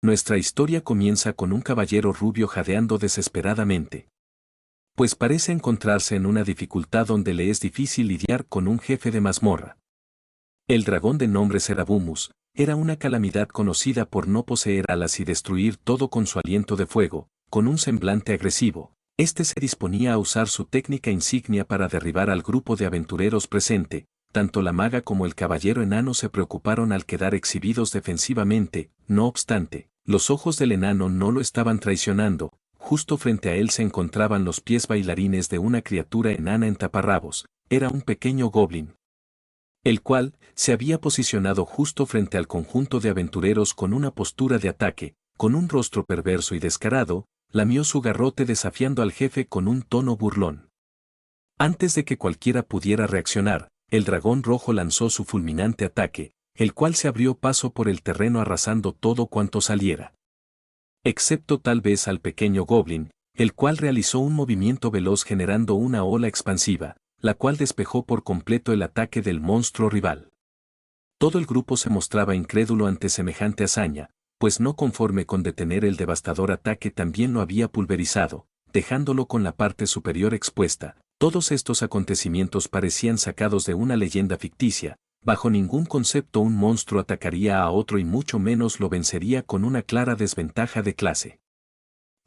Nuestra historia comienza con un caballero rubio jadeando desesperadamente. Pues parece encontrarse en una dificultad donde le es difícil lidiar con un jefe de mazmorra. El dragón de nombre Serabumus era una calamidad conocida por no poseer alas y destruir todo con su aliento de fuego. Con un semblante agresivo, este se disponía a usar su técnica insignia para derribar al grupo de aventureros presente. Tanto la maga como el caballero enano se preocuparon al quedar exhibidos defensivamente. No obstante, los ojos del enano no lo estaban traicionando. Justo frente a él se encontraban los pies bailarines de una criatura enana en taparrabos. Era un pequeño goblin, el cual se había posicionado justo frente al conjunto de aventureros con una postura de ataque. Con un rostro perverso y descarado, lamió su garrote desafiando al jefe con un tono burlón. Antes de que cualquiera pudiera reaccionar, el dragón rojo lanzó su fulminante ataque, el cual se abrió paso por el terreno arrasando todo cuanto saliera. Excepto tal vez al pequeño goblin, el cual realizó un movimiento veloz generando una ola expansiva, la cual despejó por completo el ataque del monstruo rival. Todo el grupo se mostraba incrédulo ante semejante hazaña, pues no conforme con detener el devastador ataque también lo había pulverizado, dejándolo con la parte superior expuesta. Todos estos acontecimientos parecían sacados de una leyenda ficticia. Bajo ningún concepto un monstruo atacaría a otro y mucho menos lo vencería con una clara desventaja de clase.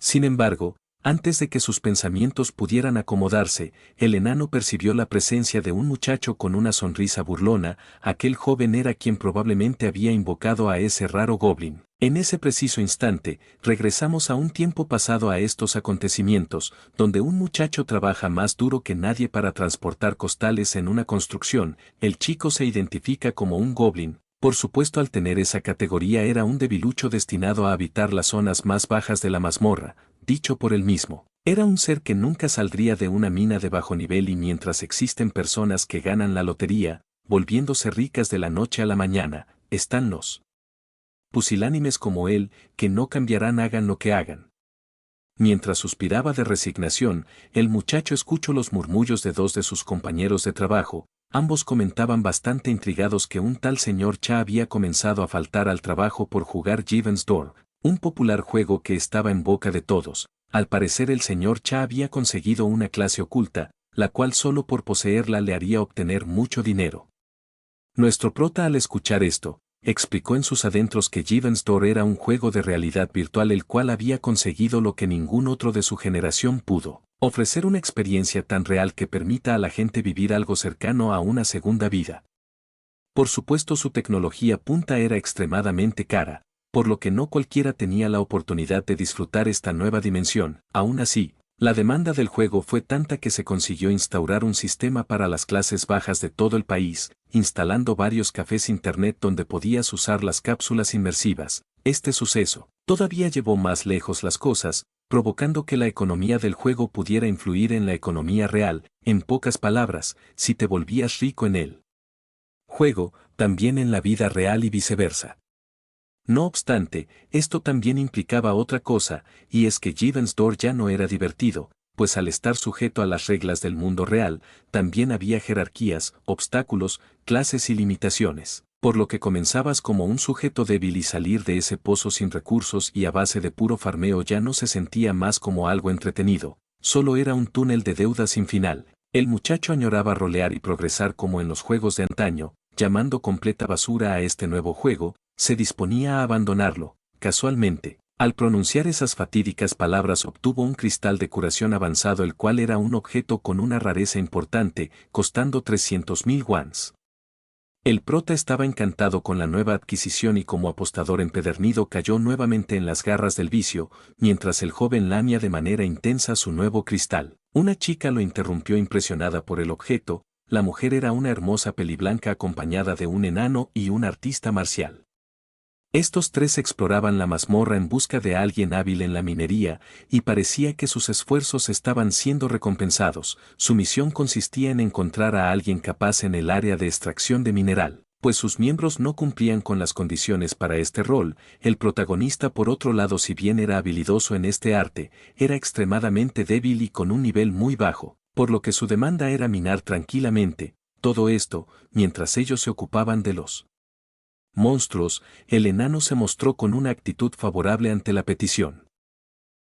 Sin embargo, antes de que sus pensamientos pudieran acomodarse, el enano percibió la presencia de un muchacho con una sonrisa burlona. Aquel joven era quien probablemente había invocado a ese raro goblin. En ese preciso instante, regresamos a un tiempo pasado a estos acontecimientos, donde un muchacho trabaja más duro que nadie para transportar costales en una construcción. El chico se identifica como un goblin. Por supuesto, al tener esa categoría era un debilucho destinado a habitar las zonas más bajas de la mazmorra. Dicho por él mismo, era un ser que nunca saldría de una mina de bajo nivel, y mientras existen personas que ganan la lotería, volviéndose ricas de la noche a la mañana, están los pusilánimes como él, que no cambiarán hagan lo que hagan. Mientras suspiraba de resignación, el muchacho escuchó los murmullos de dos de sus compañeros de trabajo. Ambos comentaban bastante intrigados que un tal señor Cha había comenzado a faltar al trabajo por jugar Given's Door, un popular juego que estaba en boca de todos. Al parecer el señor Cha había conseguido una clase oculta, la cual solo por poseerla le haría obtener mucho dinero. Nuestro prota, al escuchar esto, explicó en sus adentros que Given's Door era un juego de realidad virtual el cual había conseguido lo que ningún otro de su generación pudo: ofrecer una experiencia tan real que permita a la gente vivir algo cercano a una segunda vida. Por supuesto, su tecnología punta era extremadamente cara, por lo que no cualquiera tenía la oportunidad de disfrutar esta nueva dimensión. Aún así, la demanda del juego fue tanta que se consiguió instaurar un sistema para las clases bajas de todo el país, instalando varios cafés internet donde podías usar las cápsulas inmersivas. Este suceso todavía llevó más lejos las cosas, provocando que la economía del juego pudiera influir en la economía real. En pocas palabras, si te volvías rico en el juego, también en la vida real y viceversa. No obstante, esto también implicaba otra cosa, y es que Given's Door ya no era divertido, pues al estar sujeto a las reglas del mundo real, también había jerarquías, obstáculos, clases y limitaciones, por lo que comenzabas como un sujeto débil y salir de ese pozo sin recursos y a base de puro farmeo ya no se sentía más como algo entretenido, solo era un túnel de deuda sin final. El muchacho añoraba rolear y progresar como en los juegos de antaño, llamando completa basura a este nuevo juego. Se disponía a abandonarlo. Casualmente, al pronunciar esas fatídicas palabras obtuvo un cristal de curación avanzado, el cual era un objeto con una rareza importante, costando 300.000 wans. El prota estaba encantado con la nueva adquisición y como apostador empedernido cayó nuevamente en las garras del vicio, mientras el joven lamía de manera intensa su nuevo cristal. Una chica lo interrumpió impresionada por el objeto. La mujer era una hermosa peliblanca acompañada de un enano y un artista marcial. Estos tres exploraban la mazmorra en busca de alguien hábil en la minería, y parecía que sus esfuerzos estaban siendo recompensados. Su misión consistía en encontrar a alguien capaz en el área de extracción de mineral, pues sus miembros no cumplían con las condiciones para este rol. El protagonista, por otro lado, si bien era habilidoso en este arte, era extremadamente débil y con un nivel muy bajo, por lo que su demanda era minar tranquilamente. Todo esto, mientras ellos se ocupaban de los monstruos, el enano se mostró con una actitud favorable ante la petición.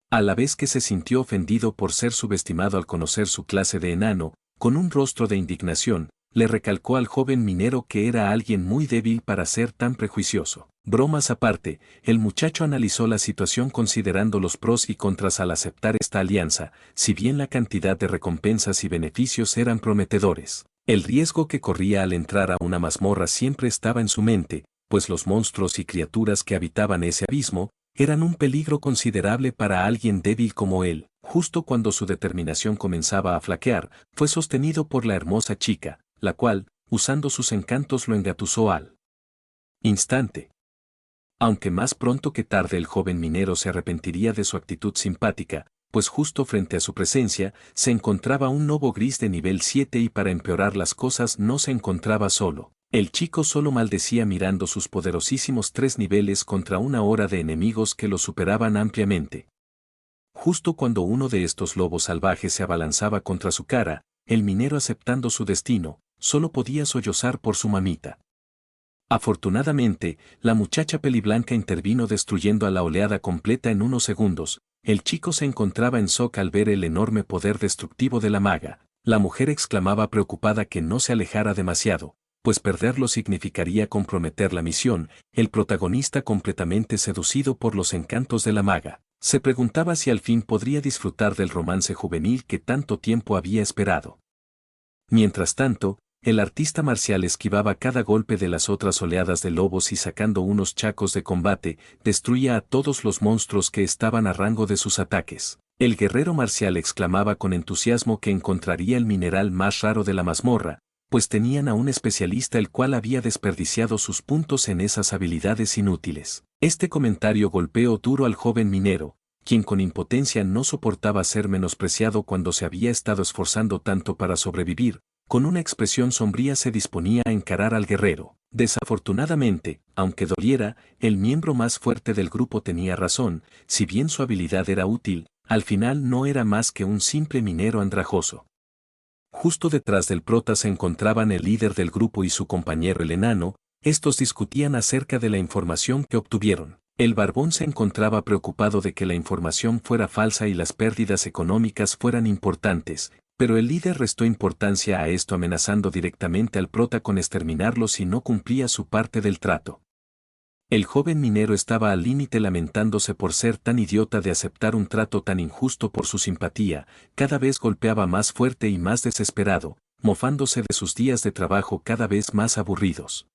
A la vez que se sintió ofendido por ser subestimado al conocer su clase de enano, con un rostro de indignación, le recalcó al joven minero que era alguien muy débil para ser tan prejuicioso. Bromas aparte, el muchacho analizó la situación considerando los pros y contras al aceptar esta alianza, si bien la cantidad de recompensas y beneficios eran prometedores. El riesgo que corría al entrar a una mazmorra siempre estaba en su mente, pues los monstruos y criaturas que habitaban ese abismo eran un peligro considerable para alguien débil como él. Justo cuando su determinación comenzaba a flaquear, fue sostenido por la hermosa chica, la cual, usando sus encantos, lo engatusó al instante. Aunque más pronto que tarde el joven minero se arrepentiría de su actitud simpática, pues justo frente a su presencia se encontraba un lobo gris de nivel 7 y para empeorar las cosas no se encontraba solo. El chico solo maldecía mirando sus poderosísimos 3 niveles contra una hora de enemigos que lo superaban ampliamente. Justo cuando uno de estos lobos salvajes se abalanzaba contra su cara, el minero, aceptando su destino, solo podía sollozar por su mamita. Afortunadamente, la muchacha peliblanca intervino destruyendo a la oleada completa en unos segundos. El chico se encontraba en shock al ver el enorme poder destructivo de la maga. La mujer exclamaba preocupada que no se alejara demasiado, pues perderlo significaría comprometer la misión. El protagonista, completamente seducido por los encantos de la maga, se preguntaba si al fin podría disfrutar del romance juvenil que tanto tiempo había esperado. Mientras tanto, el artista marcial esquivaba cada golpe de las otras oleadas de lobos y, sacando unos chacos de combate, destruía a todos los monstruos que estaban a rango de sus ataques. El guerrero marcial exclamaba con entusiasmo que encontraría el mineral más raro de la mazmorra, pues tenían a un especialista el cual había desperdiciado sus puntos en esas habilidades inútiles. Este comentario golpeó duro al joven minero, quien con impotencia no soportaba ser menospreciado cuando se había estado esforzando tanto para sobrevivir. Con una expresión sombría se disponía a encarar al guerrero. Desafortunadamente, aunque doliera, el miembro más fuerte del grupo tenía razón. Si bien su habilidad era útil, al final no era más que un simple minero andrajoso. Justo detrás del prota se encontraban el líder del grupo y su compañero el enano. Estos discutían acerca de la información que obtuvieron. El barbón se encontraba preocupado de que la información fuera falsa y las pérdidas económicas fueran importantes, pero el líder restó importancia a esto, amenazando directamente al prota con exterminarlo si no cumplía su parte del trato. El joven minero estaba al límite, lamentándose por ser tan idiota de aceptar un trato tan injusto. Por su simpatía, cada vez golpeaba más fuerte y más desesperado, mofándose de sus días de trabajo cada vez más aburridos.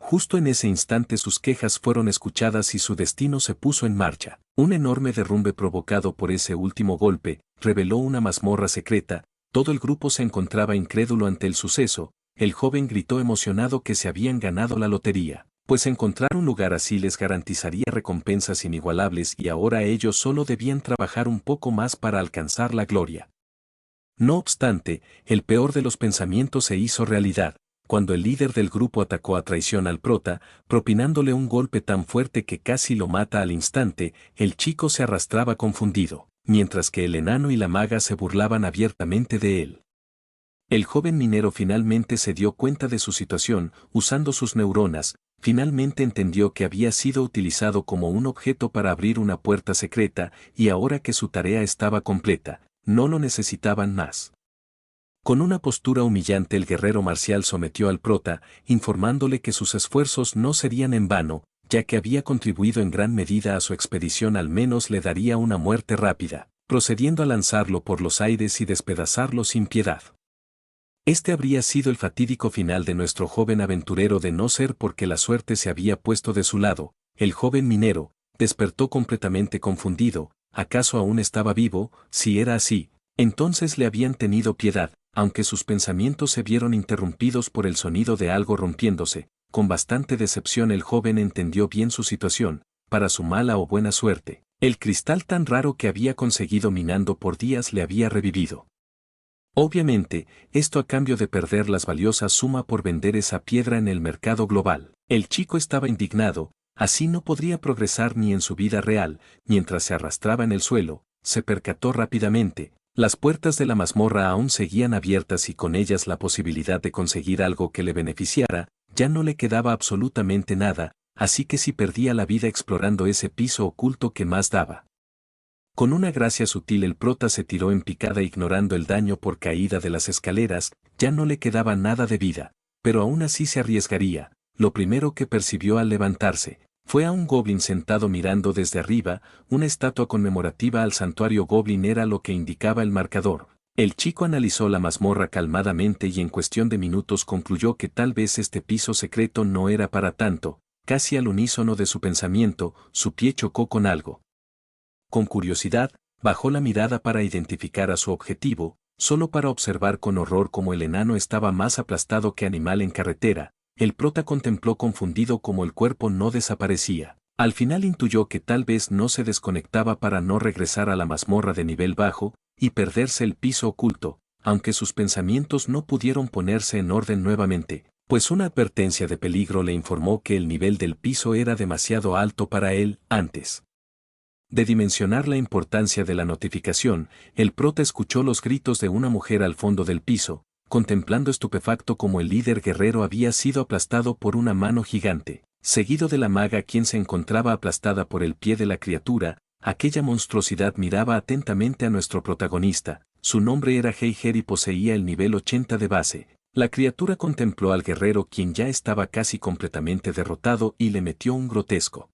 Justo en ese instante sus quejas fueron escuchadas y su destino se puso en marcha. Un enorme derrumbe provocado por ese último golpe reveló una mazmorra secreta. Todo el grupo se encontraba incrédulo ante el suceso. El joven gritó emocionado que se habían ganado la lotería, pues encontrar un lugar así les garantizaría recompensas inigualables y ahora ellos solo debían trabajar un poco más para alcanzar la gloria. No obstante, el peor de los pensamientos se hizo realidad, cuando el líder del grupo atacó a traición al prota, propinándole un golpe tan fuerte que casi lo mata al instante. El chico se arrastraba confundido, mientras que el enano y la maga se burlaban abiertamente de él. El joven minero finalmente se dio cuenta de su situación. Usando sus neuronas, finalmente entendió que había sido utilizado como un objeto para abrir una puerta secreta, y ahora que su tarea estaba completa, no lo necesitaban más. Con una postura humillante el guerrero marcial sometió al prota, informándole que sus esfuerzos no serían en vano, ya que había contribuido en gran medida a su expedición. Al menos le daría una muerte rápida, procediendo a lanzarlo por los aires y despedazarlo sin piedad. Este habría sido el fatídico final de nuestro joven aventurero, de no ser porque la suerte se había puesto de su lado. El joven minero despertó completamente confundido. ¿Acaso aún estaba vivo? Si era así, entonces le habían tenido piedad. Aunque sus pensamientos se vieron interrumpidos por el sonido de algo rompiéndose, con bastante decepción el joven entendió bien su situación. Para su mala o buena suerte, el cristal tan raro que había conseguido minando por días le había revivido. Obviamente, esto a cambio de perder la valiosa suma por vender esa piedra en el mercado global. El chico estaba indignado, así no podría progresar ni en su vida real. Mientras se arrastraba en el suelo, se percató rápidamente. Las puertas de la mazmorra aún seguían abiertas y con ellas la posibilidad de conseguir algo que le beneficiara. ya no le quedaba absolutamente nada, así que si perdía la vida explorando ese piso oculto que más daba. Con una gracia sutil el prota se tiró en picada ignorando el daño por caída de las escaleras, ya no le quedaba nada de vida, pero aún así se arriesgaría. Lo primero que percibió al levantarse fue a un goblin sentado mirando desde arriba. Una estatua conmemorativa al santuario goblin era lo que indicaba el marcador. El chico analizó la mazmorra calmadamente y en cuestión de minutos concluyó que tal vez este piso secreto no era para tanto. Casi al unísono de su pensamiento, su pie chocó con algo. Con curiosidad, bajó la mirada para identificar a su objetivo, solo para observar con horror cómo el enano estaba más aplastado que animal en carretera. El prota contempló confundido cómo el cuerpo no desaparecía. Al final intuyó que tal vez no se desconectaba para no regresar a la mazmorra de nivel bajo y perderse el piso oculto, aunque sus pensamientos no pudieron ponerse en orden nuevamente, pues una advertencia de peligro le informó que el nivel del piso era demasiado alto para él. Antes de dimensionar la importancia de la notificación, el prota escuchó los gritos de una mujer al fondo del piso, contemplando estupefacto como el líder guerrero había sido aplastado por una mano gigante, seguido de la maga quien se encontraba aplastada por el pie de la criatura. Aquella monstruosidad miraba atentamente a nuestro protagonista. Su nombre era Heiger y poseía el nivel 80 de base. La criatura contempló al guerrero quien ya estaba casi completamente derrotado y le metió un grotesco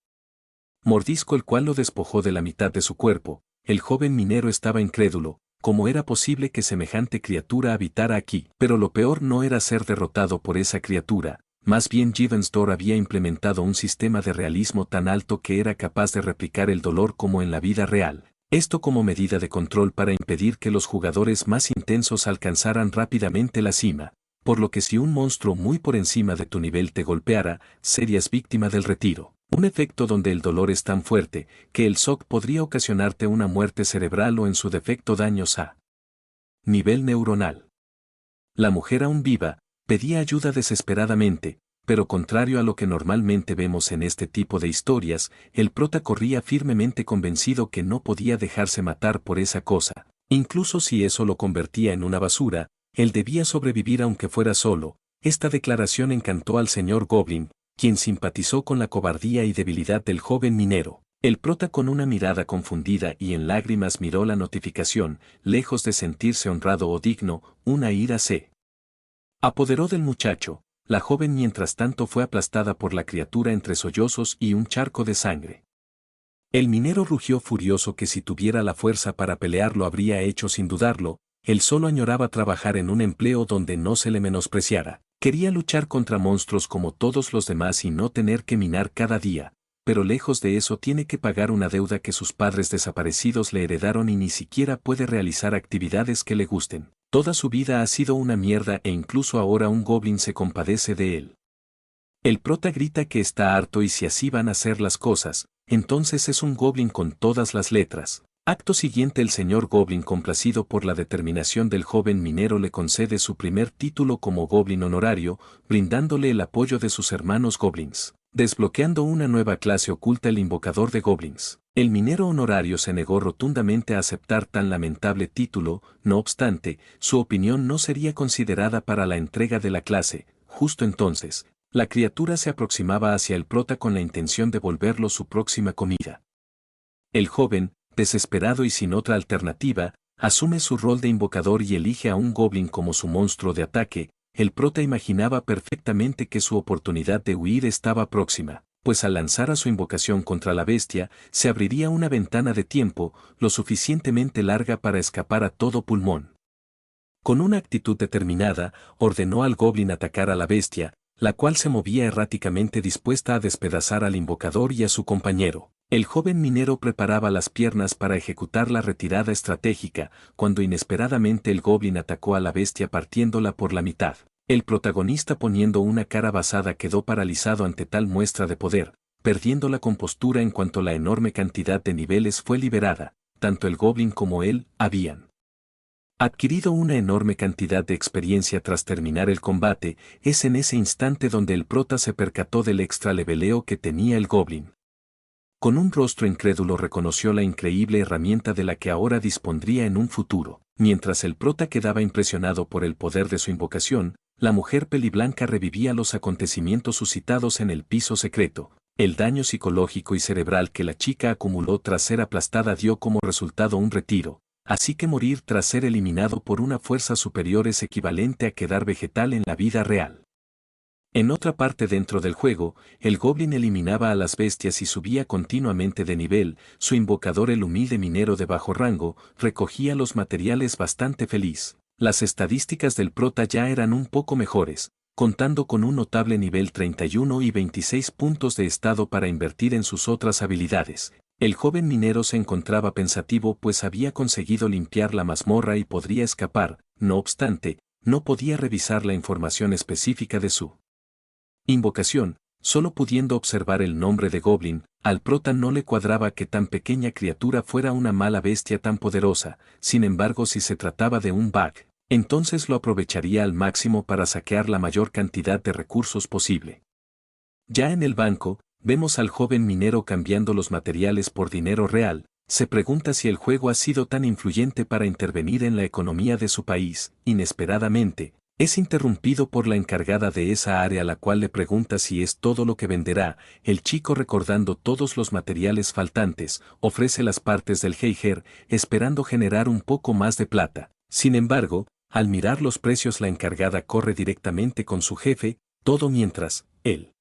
mordisco el cual lo despojó de la mitad de su cuerpo. El joven minero estaba incrédulo. ¿Cómo era posible que semejante criatura habitara aquí? Pero lo peor no era ser derrotado por esa criatura, más bien Givenstor había implementado un sistema de realismo tan alto que era capaz de replicar el dolor como en la vida real. Esto como medida de control para impedir que los jugadores más intensos alcanzaran rápidamente la cima, por lo que si un monstruo muy por encima de tu nivel te golpeara, serías víctima del retiro. Un efecto donde el dolor es tan fuerte que el shock podría ocasionarte una muerte cerebral o en su defecto daños a nivel neuronal. La mujer aún viva pedía ayuda desesperadamente, pero contrario a lo que normalmente vemos en este tipo de historias, el prota corría firmemente convencido que no podía dejarse matar por esa cosa. Incluso si eso lo convertía en una basura, él debía sobrevivir aunque fuera solo. Esta declaración encantó al señor Goblin, quien simpatizó con la cobardía y debilidad del joven minero. El prota con una mirada confundida y en lágrimas miró la notificación, lejos de sentirse honrado o digno, una ira se apoderó del muchacho. La joven mientras tanto fue aplastada por la criatura entre sollozos y un charco de sangre. El minero rugió furioso que si tuviera la fuerza para pelear lo habría hecho sin dudarlo. Él solo añoraba trabajar en un empleo donde no se le menospreciara. Quería luchar contra monstruos como todos los demás y no tener que minar cada día, pero lejos de eso tiene que pagar una deuda que sus padres desaparecidos le heredaron y ni siquiera puede realizar actividades que le gusten. Toda su vida ha sido una mierda e incluso ahora un goblin se compadece de él. El prota grita que está harto y si así van a ser las cosas, entonces es un goblin con todas las letras. Acto siguiente el señor Goblin complacido por la determinación del joven minero le concede su primer título como Goblin honorario, brindándole el apoyo de sus hermanos Goblins, desbloqueando una nueva clase oculta el invocador de Goblins. El minero honorario se negó rotundamente a aceptar tan lamentable título, no obstante, su opinión no sería considerada para la entrega de la clase. Justo entonces, la criatura se aproximaba hacia el prota con la intención de volverlo su próxima comida. El joven, desesperado y sin otra alternativa, asume su rol de invocador y elige a un goblin como su monstruo de ataque. El prota imaginaba perfectamente que su oportunidad de huir estaba próxima, pues al lanzar a su invocación contra la bestia, se abriría una ventana de tiempo lo suficientemente larga para escapar a todo pulmón. Con una actitud determinada, ordenó al goblin atacar a la bestia, la cual se movía erráticamente dispuesta a despedazar al invocador y a su compañero. El joven minero preparaba las piernas para ejecutar la retirada estratégica, cuando inesperadamente el goblin atacó a la bestia partiéndola por la mitad. El protagonista poniendo una cara basada quedó paralizado ante tal muestra de poder, perdiendo la compostura en cuanto la enorme cantidad de niveles fue liberada. Tanto el goblin como él habían adquirido una enorme cantidad de experiencia tras terminar el combate. Es en ese instante donde el prota se percató del extra leveleo que tenía el goblin. Con un rostro incrédulo reconoció la increíble herramienta de la que ahora dispondría en un futuro. Mientras el prota quedaba impresionado por el poder de su invocación, la mujer peliblanca revivía los acontecimientos suscitados en el piso secreto. El daño psicológico y cerebral que la chica acumuló tras ser aplastada dio como resultado un retiro, así que morir tras ser eliminado por una fuerza superior es equivalente a quedar vegetal en la vida real. En otra parte dentro del juego, el goblin eliminaba a las bestias y subía continuamente de nivel, su invocador, el humilde minero de bajo rango, recogía los materiales bastante feliz. Las estadísticas del prota ya eran un poco mejores, contando con un notable nivel 31 y 26 puntos de estado para invertir en sus otras habilidades. El joven minero se encontraba pensativo pues había conseguido limpiar la mazmorra y podría escapar, no obstante, no podía revisar la información específica de su invocación, solo pudiendo observar el nombre de Goblin. Al prota no le cuadraba que tan pequeña criatura fuera una mala bestia tan poderosa, sin embargo si se trataba de un bug, entonces lo aprovecharía al máximo para saquear la mayor cantidad de recursos posible. Ya en el banco, vemos al joven minero cambiando los materiales por dinero real. Se pregunta si el juego ha sido tan influyente para intervenir en la economía de su país. Inesperadamente, es interrumpido por la encargada de esa área, la cual le pregunta si es todo lo que venderá. El chico, recordando todos los materiales faltantes, ofrece las partes del Heiger, esperando generar un poco más de plata. Sin embargo, al mirar los precios, la encargada corre directamente con su jefe, todo mientras él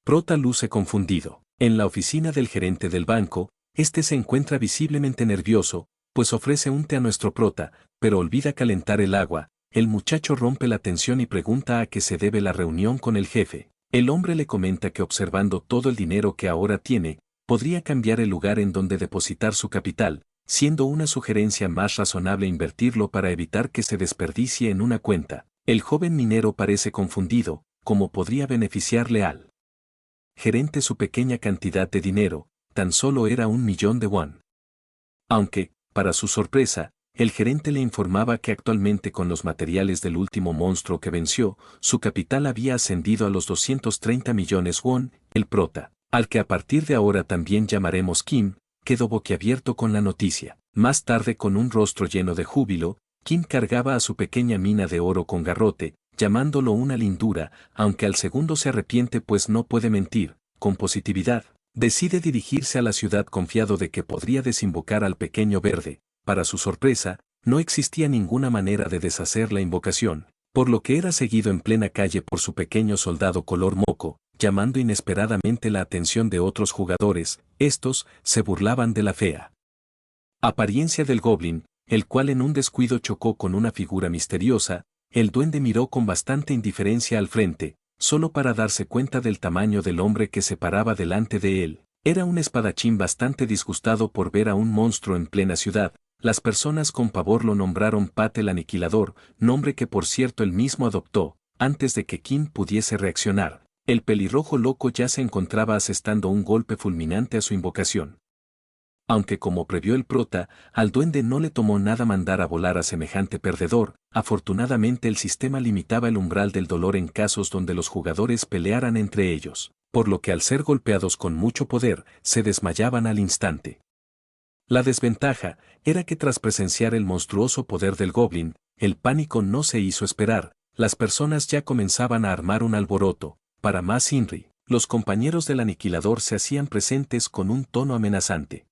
prota luce confundido. En la oficina del gerente del banco, este se encuentra visiblemente nervioso, pues ofrece un té a nuestro prota, pero olvida calentar el agua. El muchacho rompe la tensión y pregunta a qué se debe la reunión con el jefe. El hombre le comenta que observando todo el dinero que ahora tiene, podría cambiar el lugar en donde depositar su capital, siendo una sugerencia más razonable invertirlo para evitar que se desperdicie en una cuenta. El joven minero parece confundido, ¿cómo podría beneficiarle al gerente su pequeña cantidad de dinero? Tan solo era 1.000.000 de won. Aunque, para su sorpresa, el gerente le informaba que actualmente con los materiales del último monstruo que venció, su capital había ascendido a los 230 millones won. El prota, al que a partir de ahora también llamaremos Kim, quedó boquiabierto con la noticia. Más tarde, con un rostro lleno de júbilo, Kim cargaba a su pequeña mina de oro con garrote, llamándolo una lindura, aunque al segundo se arrepiente pues no puede mentir. Con positividad, decide dirigirse a la ciudad confiado de que podría desinvocar al pequeño verde. Para su sorpresa, no existía ninguna manera de deshacer la invocación, por lo que era seguido en plena calle por su pequeño soldado color moco, llamando inesperadamente la atención de otros jugadores. Estos se burlaban de la fea apariencia del goblin, el cual en un descuido chocó con una figura misteriosa. El duende miró con bastante indiferencia al frente, solo para darse cuenta del tamaño del hombre que se paraba delante de él. Era un espadachín bastante disgustado por ver a un monstruo en plena ciudad. Las personas con pavor lo nombraron Pat el Aniquilador, nombre que por cierto él mismo adoptó. Antes de que Kim pudiese reaccionar, el pelirrojo loco ya se encontraba asestando un golpe fulminante a su invocación. Aunque como previó el prota, al duende no le tomó nada mandar a volar a semejante perdedor. Afortunadamente el sistema limitaba el umbral del dolor en casos donde los jugadores pelearan entre ellos, por lo que al ser golpeados con mucho poder, se desmayaban al instante. La desventaja era que tras presenciar el monstruoso poder del goblin, el pánico no se hizo esperar. Las personas ya comenzaban a armar un alboroto. Para más Inri, los compañeros del aniquilador se hacían presentes con un tono amenazante.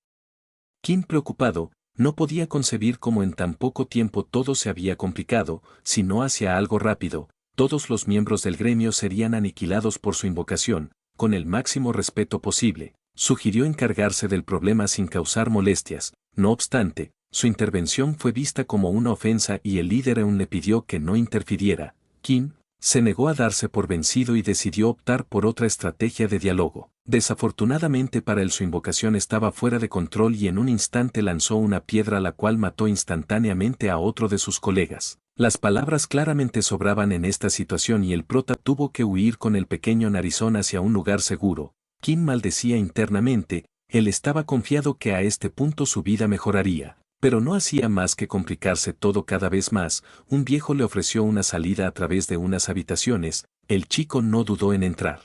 Kim, preocupado, no podía concebir cómo en tan poco tiempo todo se había complicado. Si no hacía algo rápido, todos los miembros del gremio serían aniquilados por su invocación. Con el máximo respeto posible, sugirió encargarse del problema sin causar molestias. No obstante, su intervención fue vista como una ofensa y el líder aún le pidió que no interfiriera. Kim se negó a darse por vencido y decidió optar por otra estrategia de diálogo. Desafortunadamente para él su invocación estaba fuera de control y en un instante lanzó una piedra, la cual mató instantáneamente a otro de sus colegas. Las palabras claramente sobraban en esta situación y el prota tuvo que huir con el pequeño narizón hacia un lugar seguro. Kim maldecía internamente, él estaba confiado que a este punto su vida mejoraría. Pero no hacía más que complicarse todo cada vez más. Un viejo le ofreció una salida a través de unas habitaciones. El chico no dudó en entrar.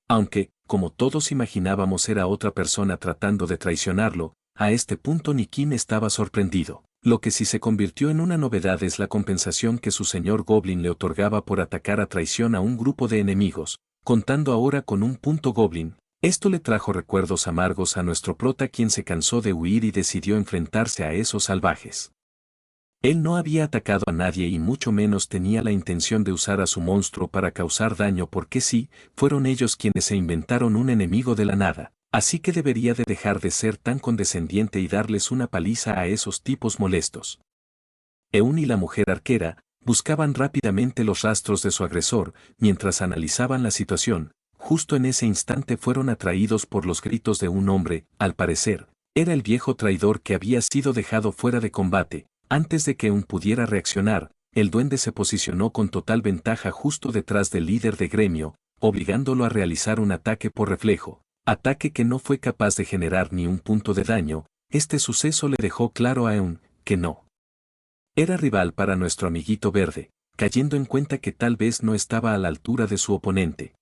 Aunque, como todos imaginábamos, era otra persona tratando de traicionarlo. A este punto ni Kim estaba sorprendido. Lo que sí se convirtió en una novedad es la compensación que su señor Goblin le otorgaba por atacar a traición a un grupo de enemigos, contando ahora con un punto Goblin. Esto le trajo recuerdos amargos a nuestro prota, quien se cansó de huir y decidió enfrentarse a esos salvajes. Él no había atacado a nadie y mucho menos tenía la intención de usar a su monstruo para causar daño, porque sí, fueron ellos quienes se inventaron un enemigo de la nada. Así que debería de dejar de ser tan condescendiente y darles una paliza a esos tipos molestos. Eun y la mujer arquera buscaban rápidamente los rastros de su agresor, mientras analizaban la situación. Justo en ese instante fueron atraídos por los gritos de un hombre. Al parecer, era el viejo traidor que había sido dejado fuera de combate. Antes de que Eun pudiera reaccionar, el duende se posicionó con total ventaja justo detrás del líder de gremio, obligándolo a realizar un ataque por reflejo. Ataque que no fue capaz de generar ni un punto de daño. Este suceso le dejó claro a Eun que no era rival para nuestro amiguito verde, cayendo en cuenta que tal vez no estaba a la altura de su oponente.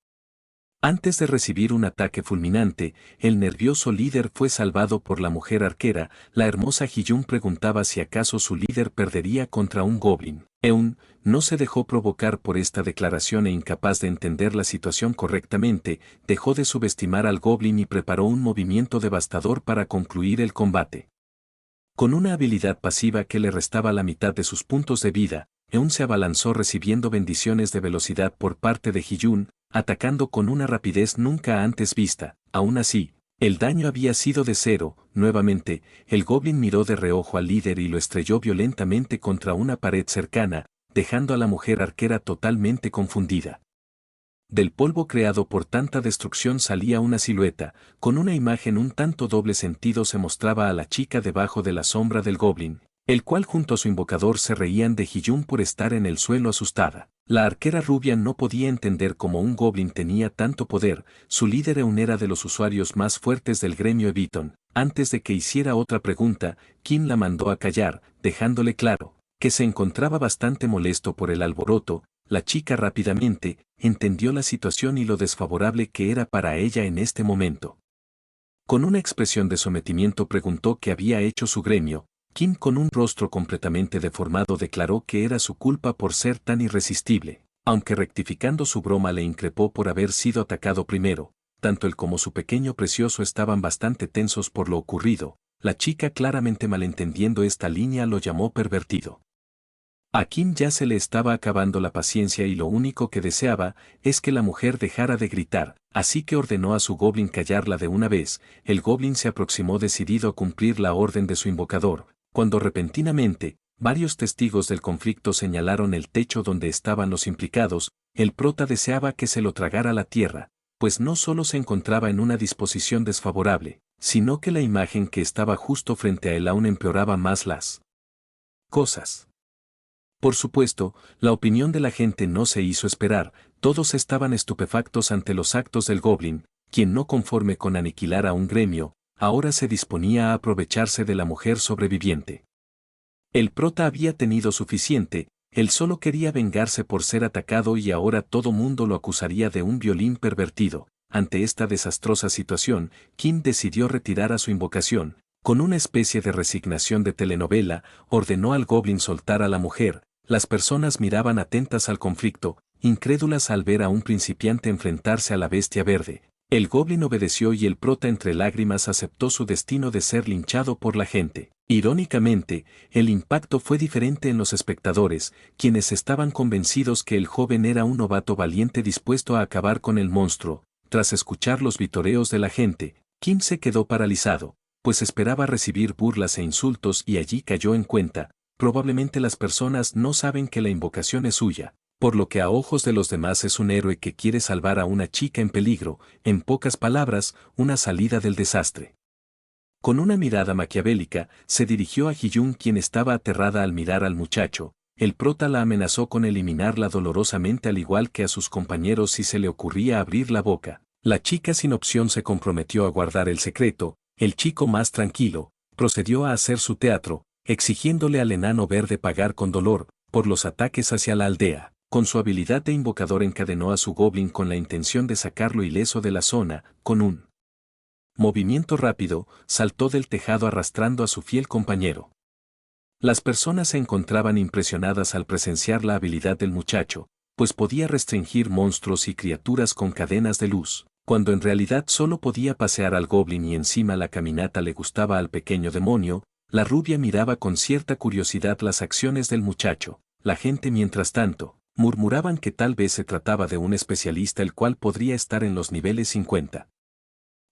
Antes de recibir un ataque fulminante, el nervioso líder fue salvado por la mujer arquera. La hermosa Hiyun preguntaba si acaso su líder perdería contra un goblin. Eun no se dejó provocar por esta declaración e, incapaz de entender la situación correctamente, dejó de subestimar al goblin y preparó un movimiento devastador para concluir el combate. Con una habilidad pasiva que le restaba la mitad de sus puntos de vida, Eun se abalanzó recibiendo bendiciones de velocidad por parte de Hiyun, atacando con una rapidez nunca antes vista. Aún así, el daño había sido de cero. Nuevamente, el goblin miró de reojo al líder y lo estrelló violentamente contra una pared cercana, dejando a la mujer arquera totalmente confundida. Del polvo creado por tanta destrucción salía una silueta. Con una imagen un tanto doble sentido se mostraba a la chica debajo de la sombra del goblin, el cual junto a su invocador se reían de Hiyun por estar en el suelo asustada. La arquera rubia no podía entender cómo un goblin tenía tanto poder. Su líder Eun era de los usuarios más fuertes del gremio Eviton. Antes de que hiciera otra pregunta, Kim la mandó a callar, dejándole claro que se encontraba bastante molesto por el alboroto. La chica rápidamente entendió la situación y lo desfavorable que era para ella en este momento. Con una expresión de sometimiento preguntó qué había hecho su gremio. Kim, con un rostro completamente deformado, declaró que era su culpa por ser tan irresistible, aunque rectificando su broma le increpó por haber sido atacado primero. Tanto él como su pequeño precioso estaban bastante tensos por lo ocurrido. La chica, claramente malentendiendo esta línea, lo llamó pervertido. A Kim ya se le estaba acabando la paciencia y lo único que deseaba es que la mujer dejara de gritar, así que ordenó a su goblin callarla de una vez. El goblin se aproximó decidido a cumplir la orden de su invocador, cuando repentinamente, varios testigos del conflicto señalaron el techo donde estaban los implicados. El prota deseaba que se lo tragara la tierra, pues no solo se encontraba en una disposición desfavorable, sino que la imagen que estaba justo frente a él aún empeoraba más las cosas. Por supuesto, la opinión de la gente no se hizo esperar. Todos estaban estupefactos ante los actos del goblin, quien, no conforme con aniquilar a un gremio, ahora se disponía a aprovecharse de la mujer sobreviviente. El prota había tenido suficiente. Él solo quería vengarse por ser atacado y ahora todo mundo lo acusaría de un violín pervertido. Ante esta desastrosa situación, Kim decidió retirar a su invocación. Con una especie de resignación de telenovela, ordenó al goblin soltar a la mujer. Las personas miraban atentas al conflicto, incrédulas al ver a un principiante enfrentarse a la bestia verde. El goblin obedeció y el prota, entre lágrimas, aceptó su destino de ser linchado por la gente. Irónicamente, el impacto fue diferente en los espectadores, quienes estaban convencidos que el joven era un novato valiente dispuesto a acabar con el monstruo. Tras escuchar los vitoreos de la gente, Kim se quedó paralizado, pues esperaba recibir burlas e insultos, y allí cayó en cuenta. Probablemente las personas no saben que la invocación es suya, por lo que a ojos de los demás es un héroe que quiere salvar a una chica en peligro. En pocas palabras, una salida del desastre. Con una mirada maquiavélica, se dirigió a Hiyun, quien estaba aterrada al mirar al muchacho. El prota la amenazó con eliminarla dolorosamente, al igual que a sus compañeros si se le ocurría abrir la boca. La chica, sin opción, se comprometió a guardar el secreto. El chico, más tranquilo, procedió a hacer su teatro, exigiéndole al enano verde pagar con dolor por los ataques hacia la aldea. Con su habilidad de invocador encadenó a su goblin con la intención de sacarlo ileso de la zona. Con un movimiento rápido, saltó del tejado arrastrando a su fiel compañero. Las personas se encontraban impresionadas al presenciar la habilidad del muchacho, pues podía restringir monstruos y criaturas con cadenas de luz, cuando en realidad solo podía pasear al goblin y encima la caminata le gustaba al pequeño demonio. La rubia miraba con cierta curiosidad las acciones del muchacho. La gente, mientras tanto, murmuraban que tal vez se trataba de un especialista el cual podría estar en los niveles 50.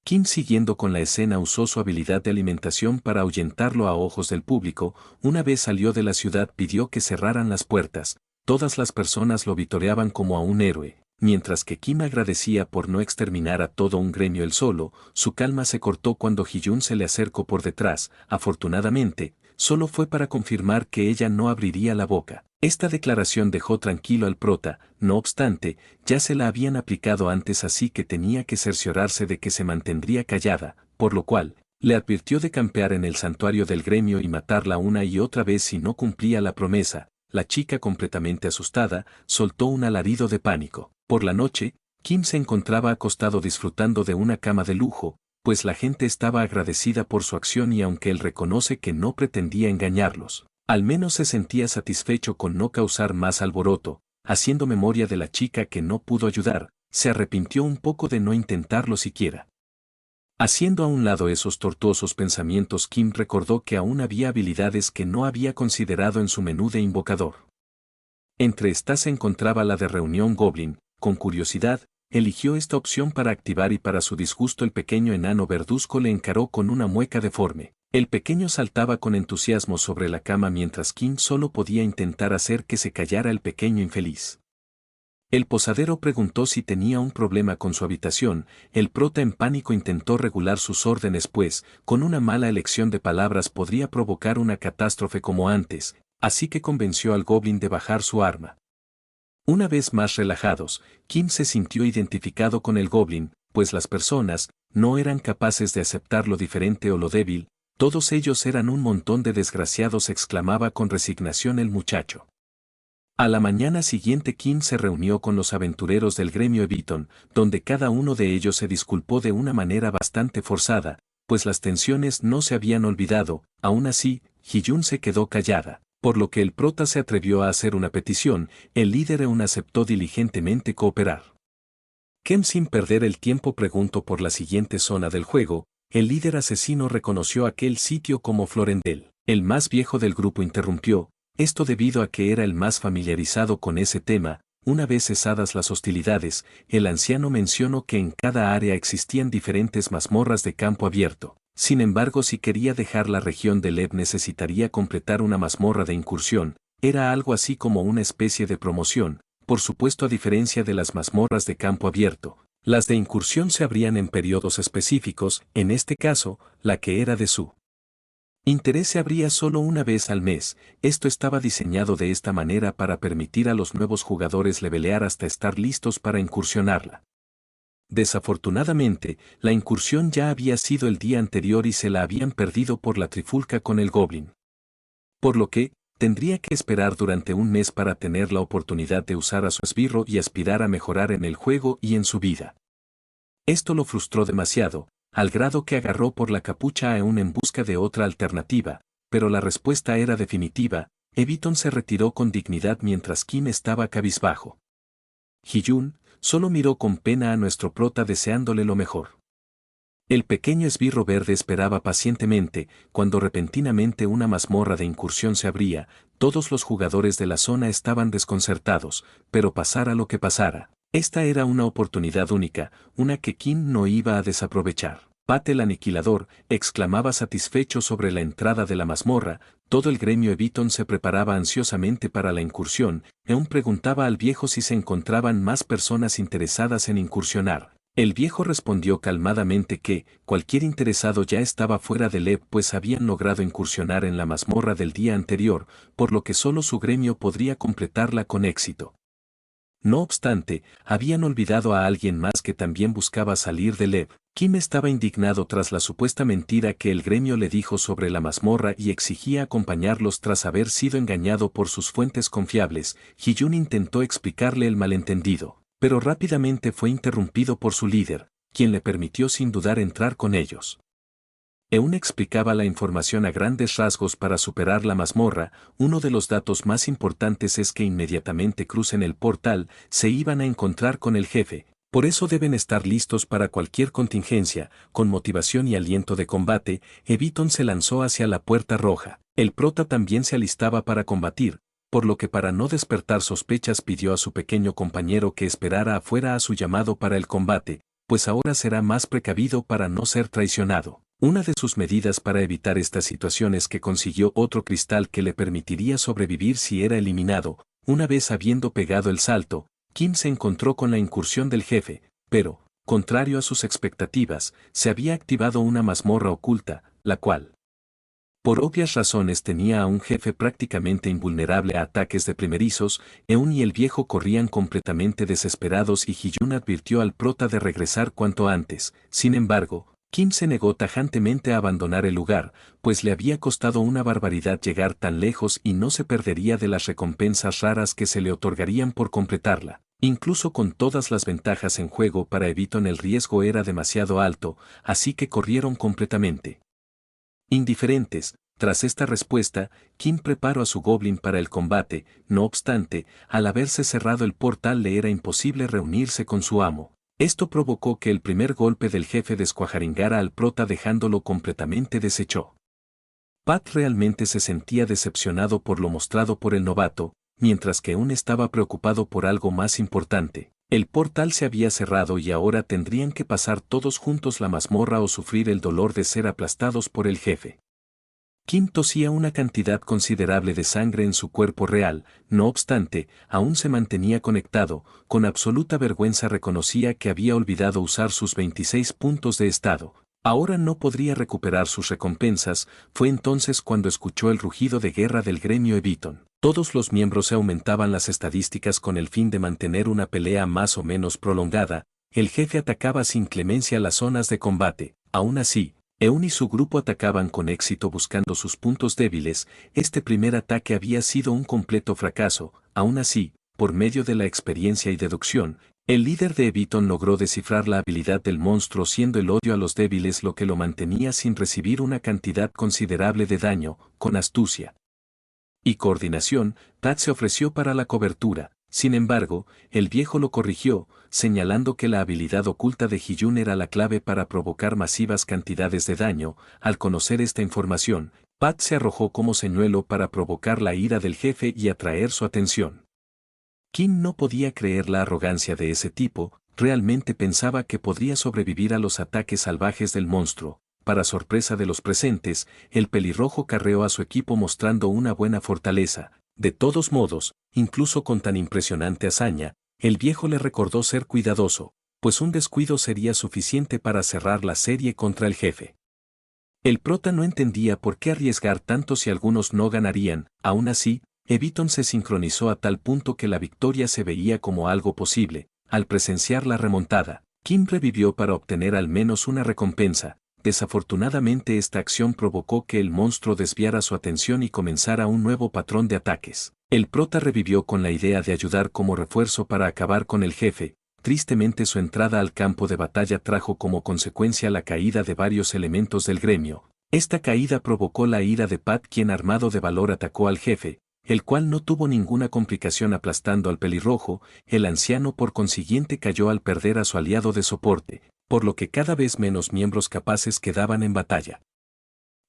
Kim, siguiendo con la escena, usó su habilidad de alimentación para ahuyentarlo a ojos del público. Una vez salió de la ciudad pidió que cerraran las puertas. Todas las personas lo vitoreaban como a un héroe. Mientras que Kim agradecía por no exterminar a todo un gremio él solo, su calma se cortó cuando Hee-jun se le acercó por detrás. Afortunadamente, solo fue para confirmar que ella no abriría la boca. Esta declaración dejó tranquilo al prota. No obstante, ya se la habían aplicado antes, así que tenía que cerciorarse de que se mantendría callada, por lo cual, le advirtió de campear en el santuario del gremio y matarla una y otra vez si no cumplía la promesa. La chica, completamente asustada, soltó un alarido de pánico. Por la noche, Kim se encontraba acostado disfrutando de una cama de lujo, pues la gente estaba agradecida por su acción y aunque él reconoce que no pretendía engañarlos, al menos se sentía satisfecho con no causar más alboroto. Haciendo memoria de la chica que no pudo ayudar, se arrepintió un poco de no intentarlo siquiera. Haciendo a un lado esos tortuosos pensamientos, Kim recordó que aún había habilidades que no había considerado en su menú de invocador. Entre estas se encontraba la de reunión goblin. Con curiosidad, eligió esta opción para activar y para su disgusto el pequeño enano verduzco le encaró con una mueca deforme. El pequeño saltaba con entusiasmo sobre la cama mientras Kim solo podía intentar hacer que se callara el pequeño infeliz. El posadero preguntó si tenía un problema con su habitación. El prota en pánico intentó regular sus órdenes, pues, con una mala elección de palabras podría provocar una catástrofe como antes, así que convenció al goblin de bajar su arma. Una vez más relajados, Kim se sintió identificado con el goblin, pues las personas no eran capaces de aceptar lo diferente o lo débil. Todos ellos eran un montón de desgraciados, exclamaba con resignación el muchacho. A la mañana siguiente Kim se reunió con los aventureros del gremio Ebiton, donde cada uno de ellos se disculpó de una manera bastante forzada, pues las tensiones no se habían olvidado. Aún así, Hee-jun se quedó callada, por lo que el prota se atrevió a hacer una petición. El líder aún aceptó diligentemente cooperar. Kim, sin perder el tiempo, preguntó por la siguiente zona del juego. El líder asesino reconoció aquel sitio como Florendel. El más viejo del grupo interrumpió, esto debido a que era el más familiarizado con ese tema. Una vez cesadas las hostilidades, el anciano mencionó que en cada área existían diferentes mazmorras de campo abierto. Sin embargo, si quería dejar la región de Lev necesitaría completar una mazmorra de incursión. Era algo así como una especie de promoción. Por supuesto, a diferencia de las mazmorras de campo abierto, las de incursión se abrían en periodos específicos. En este caso, la que era de su interés se abría solo una vez al mes. Esto estaba diseñado de esta manera para permitir a los nuevos jugadores levelear hasta estar listos para incursionarla. Desafortunadamente, la incursión ya había sido el día anterior y se la habían perdido por la trifulca con el goblin. Por lo que, tendría que esperar durante un mes para tener la oportunidad de usar a su esbirro y aspirar a mejorar en el juego y en su vida. Esto lo frustró demasiado, al grado que agarró por la capucha a Eun en busca de otra alternativa, pero la respuesta era definitiva. Ebiton se retiró con dignidad mientras Kim estaba cabizbajo. Hee-jun solo miró con pena a nuestro prota deseándole lo mejor. El pequeño esbirro verde esperaba pacientemente. Cuando repentinamente una mazmorra de incursión se abría, todos los jugadores de la zona estaban desconcertados, pero pasara lo que pasara, esta era una oportunidad única, una que Kim no iba a desaprovechar. Pat el aniquilador, exclamaba satisfecho sobre la entrada de la mazmorra. Todo el gremio Ebiton se preparaba ansiosamente para la incursión. Eun preguntaba al viejo si se encontraban más personas interesadas en incursionar. El viejo respondió calmadamente que cualquier interesado ya estaba fuera de Lev, pues habían logrado incursionar en la mazmorra del día anterior, por lo que solo su gremio podría completarla con éxito. No obstante, habían olvidado a alguien más que también buscaba salir de Lev. Kim estaba indignado tras la supuesta mentira que el gremio le dijo sobre la mazmorra y exigía acompañarlos tras haber sido engañado por sus fuentes confiables. Hee-jun intentó explicarle el malentendido, pero rápidamente fue interrumpido por su líder, quien le permitió sin dudar entrar con ellos. Eun explicaba la información a grandes rasgos para superar la mazmorra. Uno de los datos más importantes es que inmediatamente crucen el portal, se iban a encontrar con el jefe. Por eso deben estar listos para cualquier contingencia. Con motivación y aliento de combate, Eviton se lanzó hacia la puerta roja. El prota también se alistaba para combatir, por lo que para no despertar sospechas pidió a su pequeño compañero que esperara afuera a su llamado para el combate, pues ahora será más precavido para no ser traicionado. Una de sus medidas para evitar esta situación es que consiguió otro cristal que le permitiría sobrevivir si era eliminado. Una vez habiendo pegado el salto, Kim se encontró con la incursión del jefe, pero, contrario a sus expectativas, se había activado una mazmorra oculta, la cual, por obvias razones, tenía a un jefe prácticamente invulnerable a ataques de primerizos. Eun y el viejo corrían completamente desesperados y Hiyun advirtió al prota de regresar cuanto antes. Sin embargo, Kim se negó tajantemente a abandonar el lugar, pues le había costado una barbaridad llegar tan lejos y no se perdería de las recompensas raras que se le otorgarían por completarla. Incluso con todas las ventajas en juego para Eviton el riesgo era demasiado alto, así que corrieron completamente indiferentes. Tras esta respuesta, Kim preparó a su goblin para el combate. No obstante, al haberse cerrado el portal le era imposible reunirse con su amo. Esto provocó que el primer golpe del jefe descuajaringara al prota dejándolo completamente deshecho. Pat realmente se sentía decepcionado por lo mostrado por el novato, mientras que aún estaba preocupado por algo más importante. El portal se había cerrado y ahora tendrían que pasar todos juntos la mazmorra o sufrir el dolor de ser aplastados por el jefe. Kim tosía una cantidad considerable de sangre en su cuerpo real. No obstante, aún se mantenía conectado. Con absoluta vergüenza reconocía que había olvidado usar sus 26 puntos de estado. Ahora no podría recuperar sus recompensas. Fue entonces cuando escuchó el rugido de guerra del gremio Eviton. Todos los miembros se aumentaban las estadísticas con el fin de mantener una pelea más o menos prolongada. El jefe atacaba sin clemencia las zonas de combate. Aún así, Eun y su grupo atacaban con éxito buscando sus puntos débiles. Este primer ataque había sido un completo fracaso. Aún así, por medio de la experiencia y deducción, el líder de Eviton logró descifrar la habilidad del monstruo, siendo el odio a los débiles lo que lo mantenía sin recibir una cantidad considerable de daño. Con astucia y coordinación, Pat se ofreció para la cobertura. Sin embargo, el viejo lo corrigió, señalando que la habilidad oculta de Hiyun era la clave para provocar masivas cantidades de daño. Al conocer esta información, Pat se arrojó como señuelo para provocar la ira del jefe y atraer su atención. Kim no podía creer la arrogancia de ese tipo. Realmente pensaba que podría sobrevivir a los ataques salvajes del monstruo. Para sorpresa de los presentes, el pelirrojo carreó a su equipo mostrando una buena fortaleza. De todos modos, incluso con tan impresionante hazaña, el viejo le recordó ser cuidadoso, pues un descuido sería suficiente para cerrar la serie contra el jefe. El prota no entendía por qué arriesgar tanto si algunos no ganarían. Aún así, Eviton se sincronizó a tal punto que la victoria se veía como algo posible. Al presenciar la remontada, Kim revivió para obtener al menos una recompensa. Desafortunadamente, esta acción provocó que el monstruo desviara su atención y comenzara un nuevo patrón de ataques. El prota revivió con la idea de ayudar como refuerzo para acabar con el jefe. Tristemente, su entrada al campo de batalla trajo como consecuencia la caída de varios elementos del gremio. Esta caída provocó la ira de Pat, quien armado de valor atacó al jefe, el cual no tuvo ninguna complicación aplastando al pelirrojo. El anciano por consiguiente cayó al perder a su aliado de soporte, por lo que cada vez menos miembros capaces quedaban en batalla.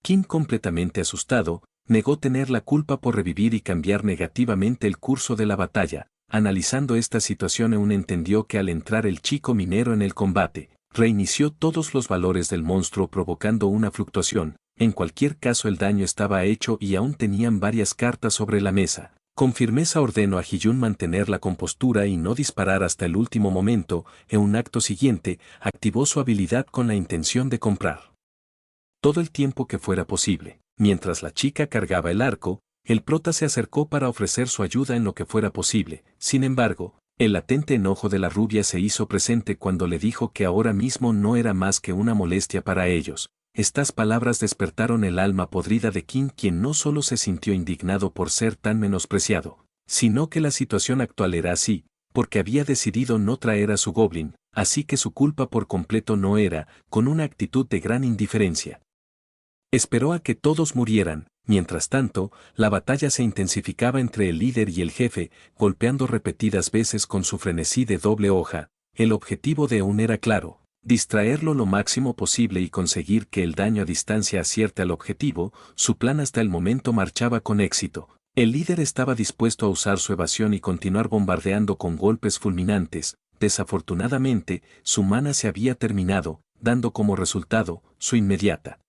Kim, completamente asustado, negó tener la culpa por revivir y cambiar negativamente el curso de la batalla. Analizando esta situación, aún entendió que al entrar el chico minero en el combate, reinició todos los valores del monstruo provocando una fluctuación. En cualquier caso, el daño estaba hecho y aún tenían varias cartas sobre la mesa. Con firmeza ordenó a Hiyun mantener la compostura y no disparar hasta el último momento. En un acto siguiente, activó su habilidad con la intención de comprar todo el tiempo que fuera posible. Mientras la chica cargaba el arco, el prota se acercó para ofrecer su ayuda en lo que fuera posible. Sin embargo, el latente enojo de la rubia se hizo presente cuando le dijo que ahora mismo no era más que una molestia para ellos. Estas palabras despertaron el alma podrida de Kim, quien no solo se sintió indignado por ser tan menospreciado, sino que la situación actual era así, porque había decidido no traer a su goblin, así que su culpa por completo no era. Con una actitud de gran indiferencia, Esperó a que todos murieran. Mientras tanto, la batalla se intensificaba entre el líder y el jefe, golpeando repetidas veces con su frenesí de doble hoja. El objetivo de Un era claro: distraerlo lo máximo posible y conseguir que el daño a distancia acierte al objetivo. Su plan hasta el momento marchaba con éxito. El líder estaba dispuesto a usar su evasión y continuar bombardeando con golpes fulminantes. Desafortunadamente, su mana se había terminado, dando como resultado su inmediata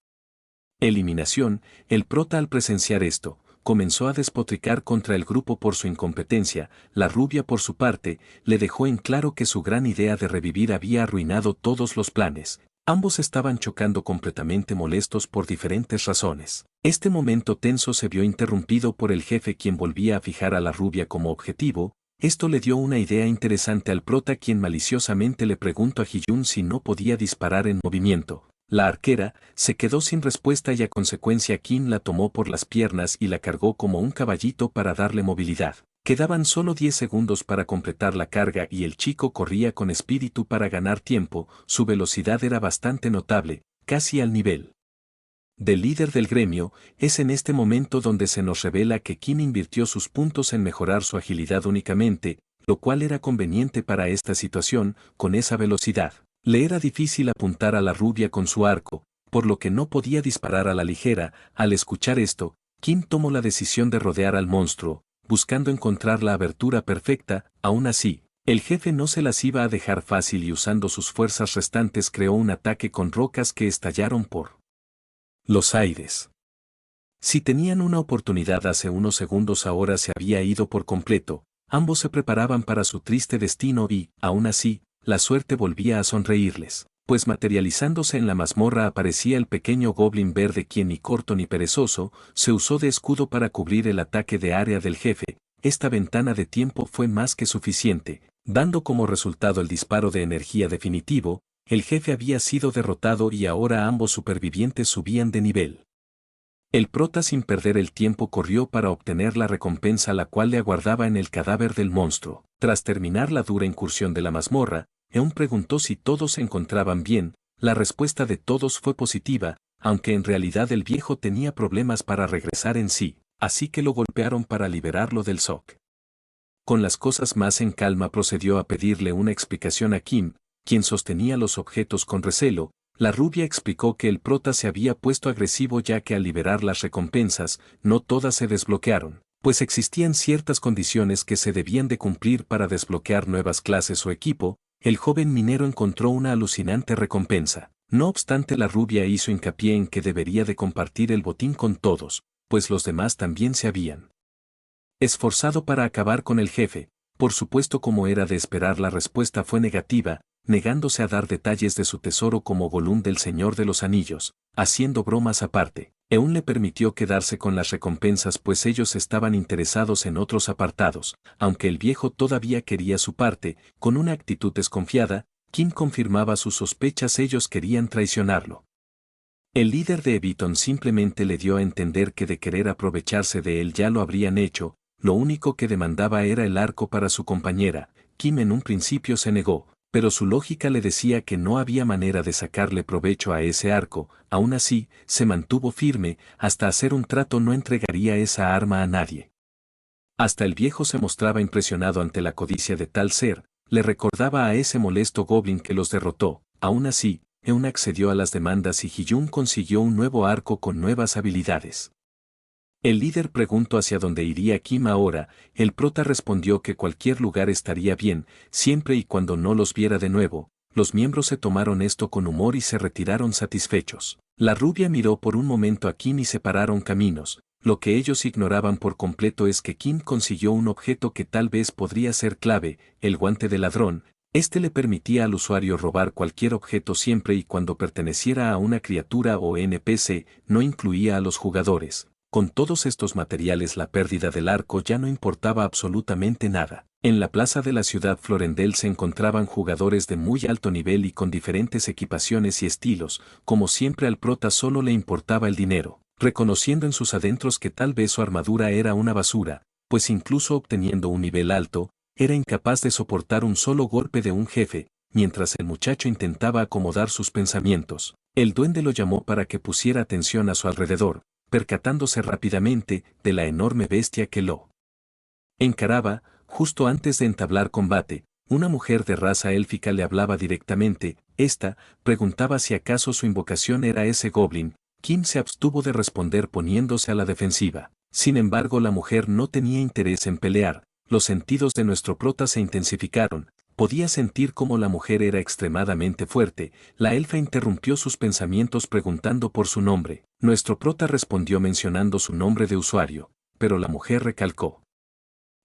eliminación. El prota, al presenciar esto, comenzó a despotricar contra el grupo por su incompetencia. La rubia, por su parte, le dejó en claro que su gran idea de revivir había arruinado todos los planes. Ambos estaban chocando completamente molestos por diferentes razones. Este momento tenso se vio interrumpido por el jefe, quien volvía a fijar a la rubia como objetivo. Esto le dio una idea interesante al prota, quien maliciosamente le preguntó a Hiyun si no podía disparar en movimiento. La arquera se quedó sin respuesta y a consecuencia Kim la tomó por las piernas y la cargó como un caballito para darle movilidad. Quedaban solo 10 segundos para completar la carga y el chico corría con espíritu para ganar tiempo. Su velocidad era bastante notable, casi al nivel del líder del gremio. Es en este momento donde se nos revela que Kim invirtió sus puntos en mejorar su agilidad únicamente, lo cual era conveniente para esta situación. Con esa velocidad, le era difícil apuntar a la rubia con su arco, por lo que no podía disparar a la ligera. Al escuchar esto, Kim tomó la decisión de rodear al monstruo, buscando encontrar la abertura perfecta. Aún así, el jefe no se las iba a dejar fácil y usando sus fuerzas restantes creó un ataque con rocas que estallaron por los aires. Si tenían una oportunidad hace unos segundos, ahora se había ido por completo. Ambos se preparaban para su triste destino y, aún así, la suerte volvía a sonreírles, pues materializándose en la mazmorra aparecía el pequeño goblin verde, quien, ni corto ni perezoso, se usó de escudo para cubrir el ataque de área del jefe. Esta ventana de tiempo fue más que suficiente, dando como resultado el disparo de energía definitivo. El jefe había sido derrotado y ahora ambos supervivientes subían de nivel. El prota, sin perder el tiempo, corrió para obtener la recompensa, la cual le aguardaba en el cadáver del monstruo. Tras terminar la dura incursión de la mazmorra, Eun preguntó si todos se encontraban bien. La respuesta de todos fue positiva, aunque en realidad el viejo tenía problemas para regresar en sí, así que lo golpearon para liberarlo del shock. Con las cosas más en calma, procedió a pedirle una explicación a Kim, quien sostenía los objetos con recelo. La rubia explicó que el prota se había puesto agresivo, ya que al liberar las recompensas, no todas se desbloquearon, pues existían ciertas condiciones que se debían de cumplir para desbloquear nuevas clases o equipo. El joven minero encontró una alucinante recompensa. No obstante, la rubia hizo hincapié en que debería de compartir el botín con todos, pues los demás también se habían esforzado para acabar con el jefe. Por supuesto, como era de esperar, la respuesta fue negativa, negándose a dar detalles de su tesoro como Gollum del Señor de los Anillos. Haciendo bromas aparte, Eun le permitió quedarse con las recompensas, pues ellos estaban interesados en otros apartados. Aunque el viejo todavía quería su parte, con una actitud desconfiada, Kim confirmaba sus sospechas: ellos querían traicionarlo. El líder de Eviton simplemente le dio a entender que de querer aprovecharse de él ya lo habrían hecho. Lo único que demandaba era el arco para su compañera. Kim en un principio se negó, pero su lógica le decía que no había manera de sacarle provecho a ese arco. Aún así, se mantuvo firme. Hasta hacer un trato no entregaría esa arma a nadie. Hasta el viejo se mostraba impresionado ante la codicia de tal ser. Le recordaba a ese molesto goblin que los derrotó. Aún así, Eun accedió a las demandas y Hiyun consiguió un nuevo arco con nuevas habilidades. El líder preguntó hacia dónde iría Kim ahora. El prota respondió que cualquier lugar estaría bien, siempre y cuando no los viera de nuevo. Los miembros se tomaron esto con humor y se retiraron satisfechos. La rubia miró por un momento a Kim y separaron caminos. Lo que ellos ignoraban por completo es que Kim consiguió un objeto que tal vez podría ser clave: el guante de ladrón. Este le permitía al usuario robar cualquier objeto siempre y cuando perteneciera a una criatura o NPC, no incluía a los jugadores. Con todos estos materiales, la pérdida del arco ya no importaba absolutamente nada. En la plaza de la ciudad Florendel se encontraban jugadores de muy alto nivel y con diferentes equipaciones y estilos. Como siempre, al prota solo le importaba el dinero, reconociendo en sus adentros que tal vez su armadura era una basura, pues incluso obteniendo un nivel alto, era incapaz de soportar un solo golpe de un jefe. mientras el muchacho intentaba acomodar sus pensamientos. El duende lo llamó para que pusiera atención a su alrededor, percatándose rápidamente de la enorme bestia que lo encaraba. Justo antes de entablar combate, una mujer de raza élfica le hablaba directamente. Esta preguntaba si acaso su invocación era ese goblin. Kim se abstuvo de responder poniéndose a la defensiva. Sin embargo, la mujer no tenía interés en pelear. Los sentidos de nuestro prota se intensificaron. Podía sentir cómo la mujer era extremadamente fuerte. La elfa interrumpió sus pensamientos preguntando por su nombre. Nuestro prota respondió mencionando su nombre de usuario, pero la mujer recalcó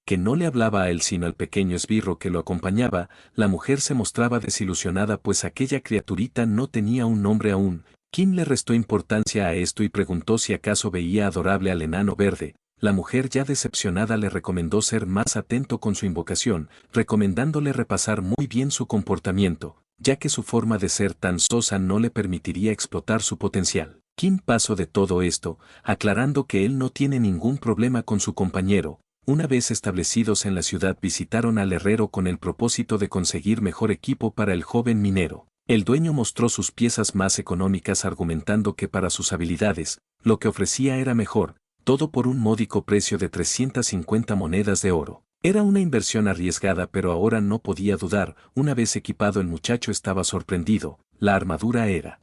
que no le hablaba a él sino al pequeño esbirro que lo acompañaba. La mujer se mostraba desilusionada pues aquella criaturita no tenía un nombre aún. Kim le restó importancia a esto y preguntó si acaso veía adorable al enano verde. La mujer ya decepcionada le recomendó ser más atento con su invocación, recomendándole repasar muy bien su comportamiento, ya que su forma de ser tan sosa no le permitiría explotar su potencial. Kim pasó de todo esto, aclarando que él no tiene ningún problema con su compañero. Una vez establecidos en la ciudad visitaron al herrero con el propósito de conseguir mejor equipo para el joven minero. El dueño mostró sus piezas más económicas argumentando que para sus habilidades, lo que ofrecía era mejor, todo por un módico precio de 350 monedas de oro. Era una inversión arriesgada pero ahora no podía dudar. Una vez equipado el muchacho estaba sorprendido. La armadura era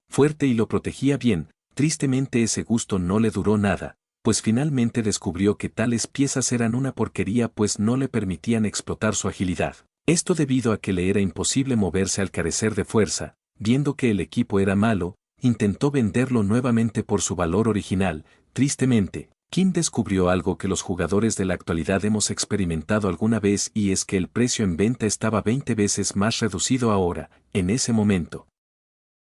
fuerte y lo protegía bien. Tristemente ese gusto no le duró nada, pues finalmente descubrió que tales piezas eran una porquería pues no le permitían explotar su agilidad. Esto debido a que le era imposible moverse al carecer de fuerza. Viendo que el equipo era malo, intentó venderlo nuevamente por su valor original. Tristemente, Kim descubrió algo que los jugadores de la actualidad hemos experimentado alguna vez y es que el precio en venta estaba 20 veces más reducido ahora. En ese momento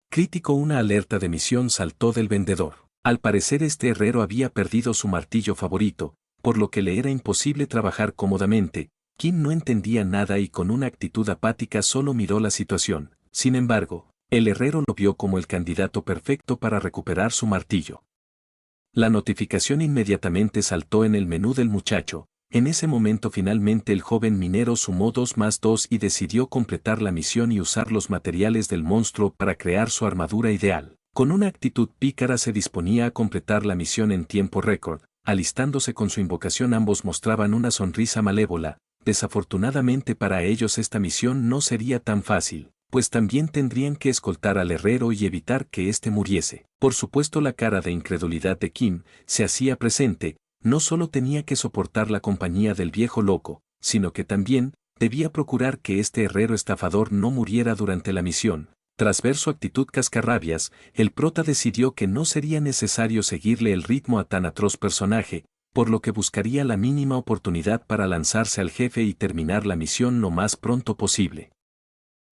crítico, una alerta de misión saltó del vendedor. Al parecer este herrero había perdido su martillo favorito, por lo que le era imposible trabajar cómodamente. Kim no entendía nada y con una actitud apática solo miró la situación. Sin embargo, el herrero lo vio como el candidato perfecto para recuperar su martillo. La notificación inmediatamente saltó en el menú del muchacho. En ese momento finalmente el joven minero sumó 2 más 2 y decidió completar la misión y usar los materiales del monstruo para crear su armadura ideal. Con una actitud pícara se disponía a completar la misión en tiempo récord. Alistándose con su invocación ambos mostraban una sonrisa malévola. Desafortunadamente para ellos esta misión no sería tan fácil, pues también tendrían que escoltar al herrero y evitar que éste muriese. Por supuesto la cara de incredulidad de Kim se hacía presente. No solo tenía que soportar la compañía del viejo loco, sino que también debía procurar que este herrero estafador no muriera durante la misión. Tras ver su actitud cascarrabias, el prota decidió que no sería necesario seguirle el ritmo a tan atroz personaje, por lo que buscaría la mínima oportunidad para lanzarse al jefe y terminar la misión lo más pronto posible.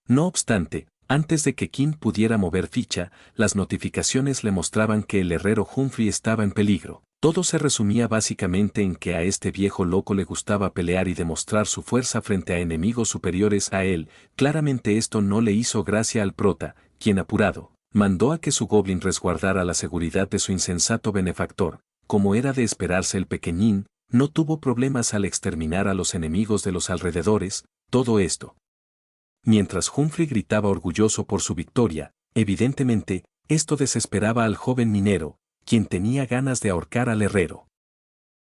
No obstante, antes de que Kim pudiera mover ficha, las notificaciones le mostraban que el herrero Humphrey estaba en peligro. Todo se resumía básicamente en que a este viejo loco le gustaba pelear y demostrar su fuerza frente a enemigos superiores a él. Claramente esto no le hizo gracia al prota, quien apurado, mandó a que su goblin resguardara la seguridad de su insensato benefactor. Como era de esperarse, el pequeñín no tuvo problemas al exterminar a los enemigos de los alrededores. Todo esto mientras Humphrey gritaba orgulloso por su victoria. Evidentemente, esto desesperaba al joven minero, quien tenía ganas de ahorcar al herrero.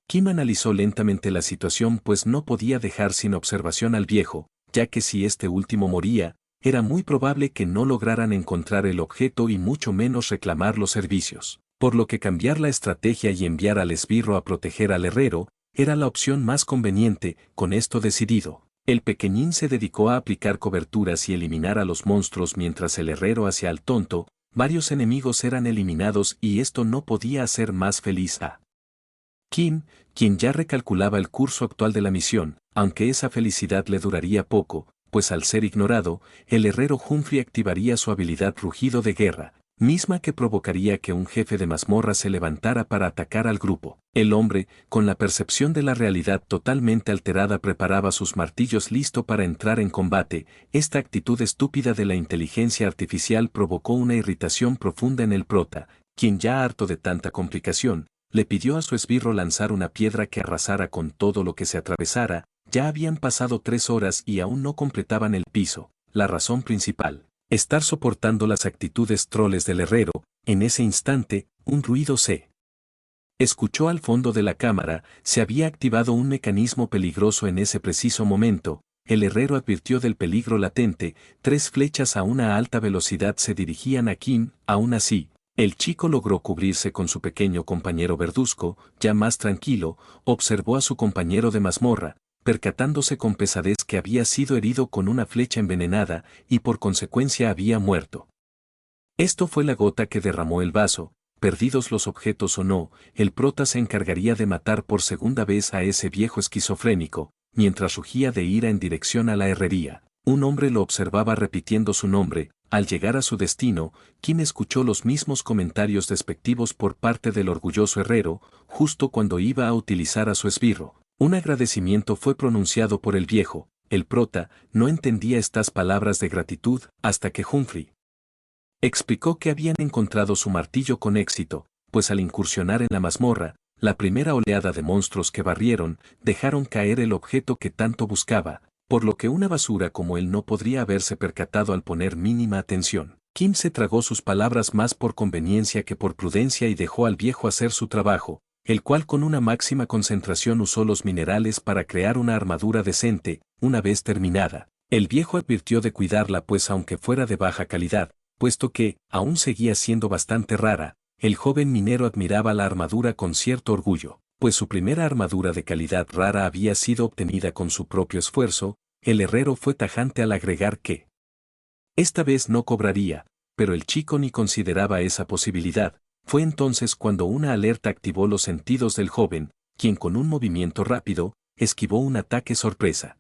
Kim analizó lentamente la situación pues no podía dejar sin observación al viejo, ya que si este último moría, era muy probable que no lograran encontrar el objeto y mucho menos reclamar los servicios. Por lo que cambiar la estrategia y enviar al esbirro a proteger al herrero, era la opción más conveniente. Con esto decidido, el pequeñín se dedicó a aplicar coberturas y eliminar a los monstruos mientras el herrero hacía al tonto. Varios enemigos eran eliminados y esto no podía hacer más feliz a Kim, quien ya recalculaba el curso actual de la misión, aunque esa felicidad le duraría poco, pues al ser ignorado, el herrero Humphrey activaría su habilidad rugido de guerra, misma que provocaría que un jefe de mazmorra se levantara para atacar al grupo. El hombre, con la percepción de la realidad totalmente alterada, preparaba sus martillos listo para entrar en combate. Esta actitud estúpida de la inteligencia artificial provocó una irritación profunda en el prota, quien ya harto de tanta complicación, le pidió a su esbirro lanzar una piedra que arrasara con todo lo que se atravesara. Ya habían pasado 3 horas y aún no completaban el piso. la razón principal, estar soportando las actitudes troles del herrero. En ese instante, un ruido se escuchó al fondo de la cámara. Se había activado un mecanismo peligroso en ese preciso momento. El herrero advirtió del peligro latente. 3 flechas a una alta velocidad se dirigían a Kim. Aún así, el chico logró cubrirse con su pequeño compañero verduzco. Ya más tranquilo, observó a su compañero de mazmorra, percatándose con pesadez que había sido herido con una flecha envenenada y por consecuencia había muerto. Esto fue la gota que derramó el vaso. Perdidos los objetos o no, el prota se encargaría de matar por segunda vez a ese viejo esquizofrénico. Mientras rugía de ira en dirección a la herrería, un hombre lo observaba repitiendo su nombre. Al llegar a su destino, Kim escuchó los mismos comentarios despectivos por parte del orgulloso herrero. Justo cuando iba a utilizar a su esbirro, un agradecimiento fue pronunciado por el viejo. El prota no entendía estas palabras de gratitud hasta que Humphrey explicó que habían encontrado su martillo con éxito, pues al incursionar en la mazmorra, la primera oleada de monstruos que barrieron, dejaron caer el objeto que tanto buscaba, por lo que una basura como él no podría haberse percatado al poner mínima atención. Kim se tragó sus palabras más por conveniencia que por prudencia y dejó al viejo hacer su trabajo, el cual con una máxima concentración usó los minerales para crear una armadura decente. Una vez terminada, el viejo advirtió de cuidarla, pues aunque fuera de baja calidad, puesto que aún seguía siendo bastante rara, el joven minero admiraba la armadura con cierto orgullo, pues su primera armadura de calidad rara había sido obtenida con su propio esfuerzo. El herrero fue tajante al agregar que esta vez no cobraría, pero el chico ni consideraba esa posibilidad. Fue entonces cuando una alerta activó los sentidos del joven, quien con un movimiento rápido, esquivó un ataque sorpresa.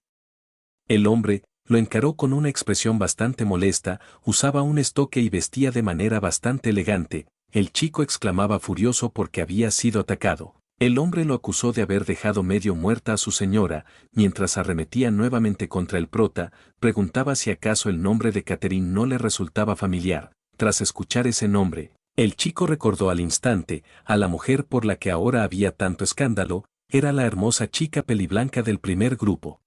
El hombre lo encaró con una expresión bastante molesta. Usaba un estoque y vestía de manera bastante elegante. El chico exclamaba furioso porque había sido atacado. El hombre lo acusó de haber dejado medio muerta a su señora. Mientras arremetía nuevamente contra el prota, preguntaba si acaso el nombre de Catherine no le resultaba familiar. Tras escuchar ese nombre, el chico recordó al instante a la mujer por la que ahora había tanto escándalo. Era la hermosa chica peliblanca del primer grupo.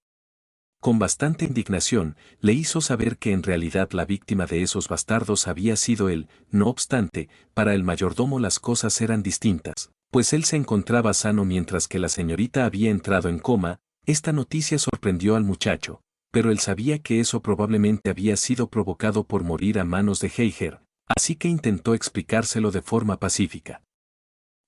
Con bastante indignación, le hizo saber que en realidad la víctima de esos bastardos había sido él. No obstante, para el mayordomo las cosas eran distintas, pues él se encontraba sano mientras que la señorita había entrado en coma. Esta noticia sorprendió al muchacho, pero él sabía que eso probablemente había sido provocado por morir a manos de Heiger, así que intentó explicárselo de forma pacífica.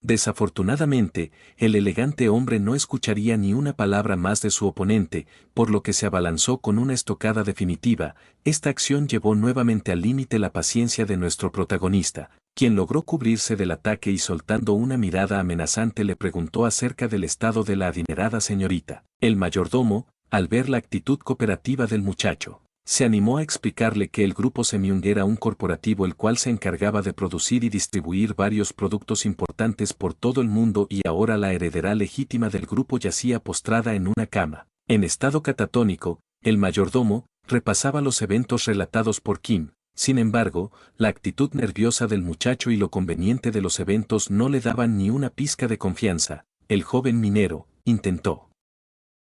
Desafortunadamente, el elegante hombre no escucharía ni una palabra más de su oponente, por lo que se abalanzó con una estocada definitiva. Esta acción llevó nuevamente al límite la paciencia de nuestro protagonista, quien logró cubrirse del ataque y soltando una mirada amenazante le preguntó acerca del estado de la adinerada señorita. El mayordomo, al ver la actitud cooperativa del muchacho, se animó a explicarle que el grupo Semiung era un corporativo el cual se encargaba de producir y distribuir varios productos importantes por todo el mundo y ahora la heredera legítima del grupo yacía postrada en una cama. En estado catatónico, el mayordomo repasaba los eventos relatados por Kim. Sin embargo, la actitud nerviosa del muchacho y lo conveniente de los eventos no le daban ni una pizca de confianza. El joven minero intentó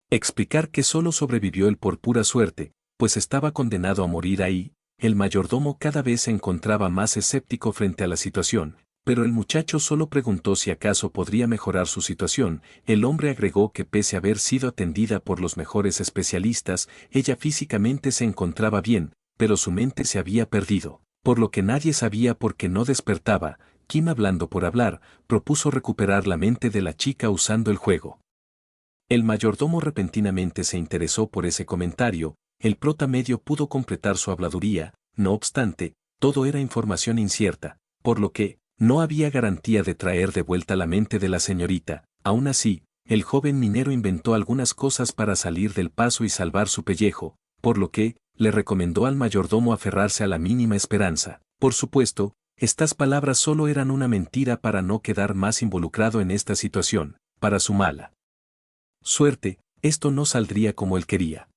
explicar que solo sobrevivió él por pura suerte, pues estaba condenado a morir ahí. El mayordomo cada vez se encontraba más escéptico frente a la situación, pero el muchacho solo preguntó si acaso podría mejorar su situación. El hombre agregó que pese a haber sido atendida por los mejores especialistas, ella físicamente se encontraba bien, pero su mente se había perdido, por lo que nadie sabía por qué no despertaba. Kim, hablando por hablar, propuso recuperar la mente de la chica usando el juego. El mayordomo repentinamente se interesó por ese comentario. El prota medio pudo completar su habladuría. No obstante, todo era información incierta, por lo que no había garantía de traer de vuelta la mente de la señorita. Aún así, el joven minero inventó algunas cosas para salir del paso y salvar su pellejo, por lo que le recomendó al mayordomo aferrarse a la mínima esperanza. Por supuesto, estas palabras solo eran una mentira para no quedar más involucrado en esta situación. Para su mala suerte, esto no saldría como él quería,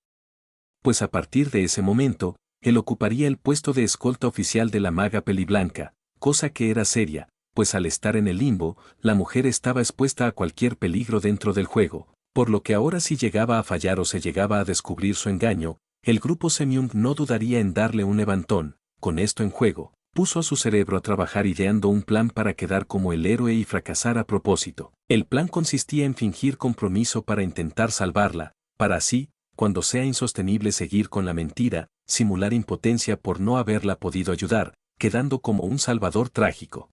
pues a partir de ese momento, él ocuparía el puesto de escolta oficial de la maga peliblanca, cosa que era seria, pues al estar en el limbo, la mujer estaba expuesta a cualquier peligro dentro del juego, por lo que ahora si llegaba a fallar o se llegaba a descubrir su engaño, el grupo Semyung no dudaría en darle un levantón. Con esto en juego, puso a su cerebro a trabajar ideando un plan para quedar como el héroe y fracasar a propósito. El plan consistía en fingir compromiso para intentar salvarla, para así, cuando sea insostenible seguir con la mentira, simular impotencia por no haberla podido ayudar, quedando como un salvador trágico.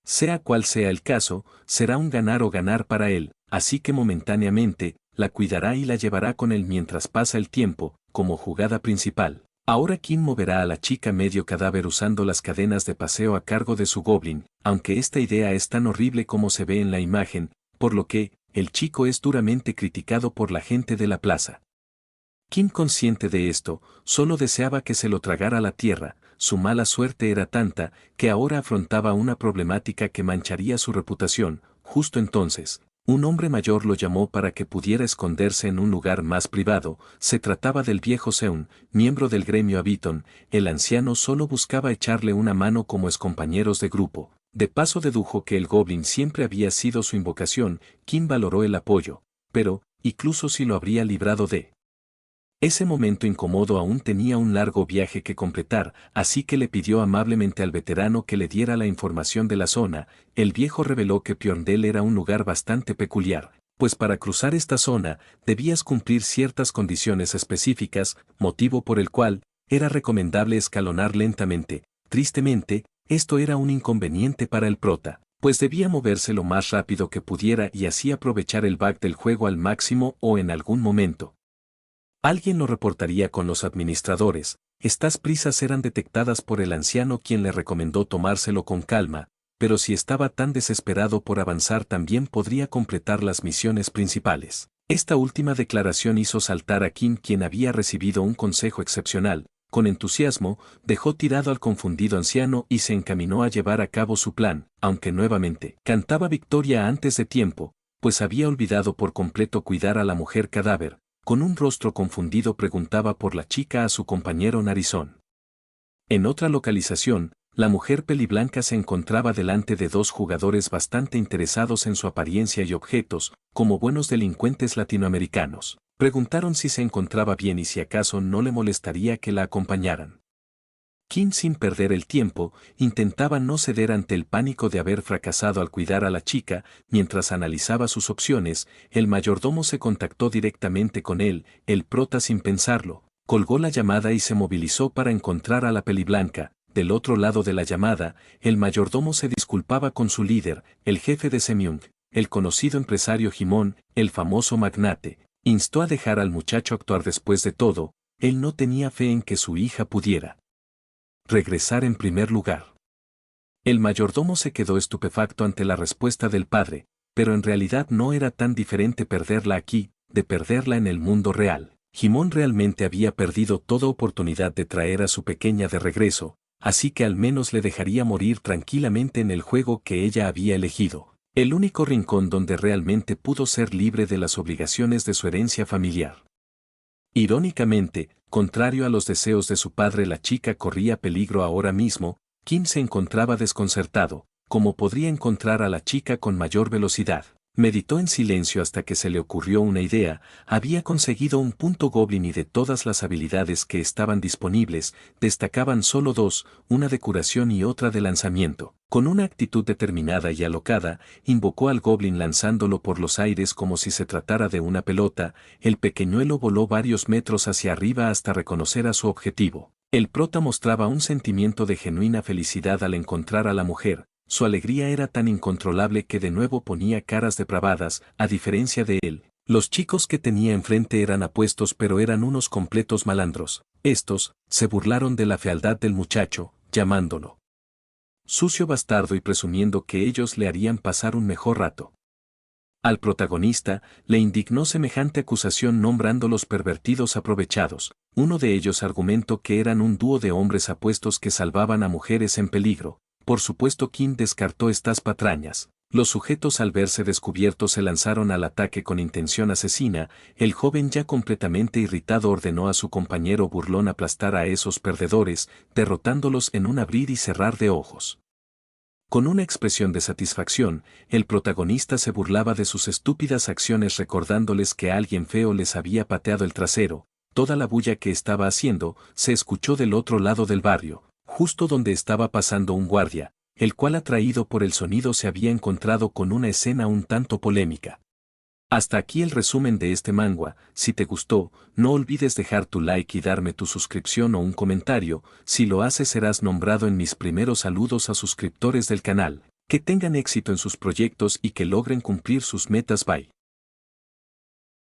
Sea cual sea el caso, será un ganar o ganar para él, así que momentáneamente, la cuidará y la llevará con él mientras pasa el tiempo, como jugada principal. Ahora Kim moverá a la chica medio cadáver usando las cadenas de paseo a cargo de su goblin, aunque esta idea es tan horrible como se ve en la imagen, por lo que, el chico es duramente criticado por la gente de la plaza. Kim, consciente de esto, solo deseaba que se lo tragara la tierra. Su mala suerte era tanta, que ahora afrontaba una problemática que mancharía su reputación. Justo entonces, un hombre mayor lo llamó para que pudiera esconderse en un lugar más privado. Se trataba del viejo Seun, miembro del gremio Abiton. El anciano solo buscaba echarle una mano como excompañeros de grupo. De paso dedujo que el goblin siempre había sido su invocación. Kim valoró el apoyo, pero, incluso si lo habría librado de ese momento incómodo, aún tenía un largo viaje que completar, así que le pidió amablemente al veterano que le diera la información de la zona. El viejo reveló que Pyorndel era un lugar bastante peculiar, pues para cruzar esta zona debías cumplir ciertas condiciones específicas, motivo por el cual era recomendable escalonar lentamente. Tristemente, esto era un inconveniente para el prota, pues debía moverse lo más rápido que pudiera y así aprovechar el bug del juego al máximo o en algún momento alguien lo reportaría con los administradores. Estas prisas eran detectadas por el anciano, quien le recomendó tomárselo con calma, pero si estaba tan desesperado por avanzar también podría completar las misiones principales. Esta última declaración hizo saltar a Kim, quien había recibido un consejo excepcional. Con entusiasmo, dejó tirado al confundido anciano y se encaminó a llevar a cabo su plan, aunque nuevamente cantaba victoria antes de tiempo, pues había olvidado por completo cuidar a la mujer cadáver. Con un rostro confundido preguntaba por la chica a su compañero narizón. En otra localización, la mujer peliblanca se encontraba delante de dos jugadores bastante interesados en su apariencia y objetos, como buenos delincuentes latinoamericanos. Preguntaron si se encontraba bien y si acaso no le molestaría que la acompañaran. Kim, sin perder el tiempo, intentaba no ceder ante el pánico de haber fracasado al cuidar a la chica. Mientras analizaba sus opciones, el mayordomo se contactó directamente con él. El prota, sin pensarlo, colgó la llamada y se movilizó para encontrar a la peliblanca. Del otro lado de la llamada, el mayordomo se disculpaba con su líder, el jefe de Semyung, el conocido empresario Jimón, el famoso magnate. Instó a dejar al muchacho actuar. Después de todo, él no tenía fe en que su hija pudiera regresar en primer lugar. El mayordomo se quedó estupefacto ante la respuesta del padre, pero en realidad no era tan diferente perderla aquí, de perderla en el mundo real. Jimón realmente había perdido toda oportunidad de traer a su pequeña de regreso, así que al menos le dejaría morir tranquilamente en el juego que ella había elegido, el único rincón donde realmente pudo ser libre de las obligaciones de su herencia familiar. Irónicamente, contrario a los deseos de su padre, la chica corría peligro ahora mismo. Kim se encontraba desconcertado. ¿Cómo podría encontrar a la chica con mayor velocidad? Meditó en silencio hasta que se le ocurrió una idea. Había conseguido un punto goblin y de todas las habilidades que estaban disponibles, destacaban solo dos, una de curación y otra de lanzamiento. Con una actitud determinada y alocada, invocó al goblin lanzándolo por los aires como si se tratara de una pelota. El pequeñuelo voló varios metros hacia arriba hasta reconocer a su objetivo. El prota mostraba un sentimiento de genuina felicidad al encontrar a la mujer. Su alegría era tan incontrolable que de nuevo ponía caras depravadas. A diferencia de él, los chicos que tenía enfrente eran apuestos, pero eran unos completos malandros. Estos se burlaron de la fealdad del muchacho, llamándolo sucio bastardo y presumiendo que ellos le harían pasar un mejor rato. Al protagonista le indignó semejante acusación, nombrándolos pervertidos aprovechados. Uno de ellos argumentó que eran un dúo de hombres apuestos que salvaban a mujeres en peligro. Por supuesto, Kim descartó estas patrañas. Los sujetos, al verse descubiertos, se lanzaron al ataque con intención asesina. El joven, ya completamente irritado, ordenó a su compañero burlón aplastar a esos perdedores, derrotándolos en un abrir y cerrar de ojos. Con una expresión de satisfacción, el protagonista se burlaba de sus estúpidas acciones, recordándoles que alguien feo les había pateado el trasero. Toda la bulla que estaba haciendo se escuchó del otro lado del barrio, justo donde estaba pasando un guardia, el cual atraído por el sonido se había encontrado con una escena un tanto polémica. Hasta aquí el resumen de este manga. Si te gustó, no olvides dejar tu like y darme tu suscripción o un comentario. Si lo haces serás nombrado en mis primeros saludos a suscriptores del canal. Que tengan éxito en sus proyectos y que logren cumplir sus metas. Bye.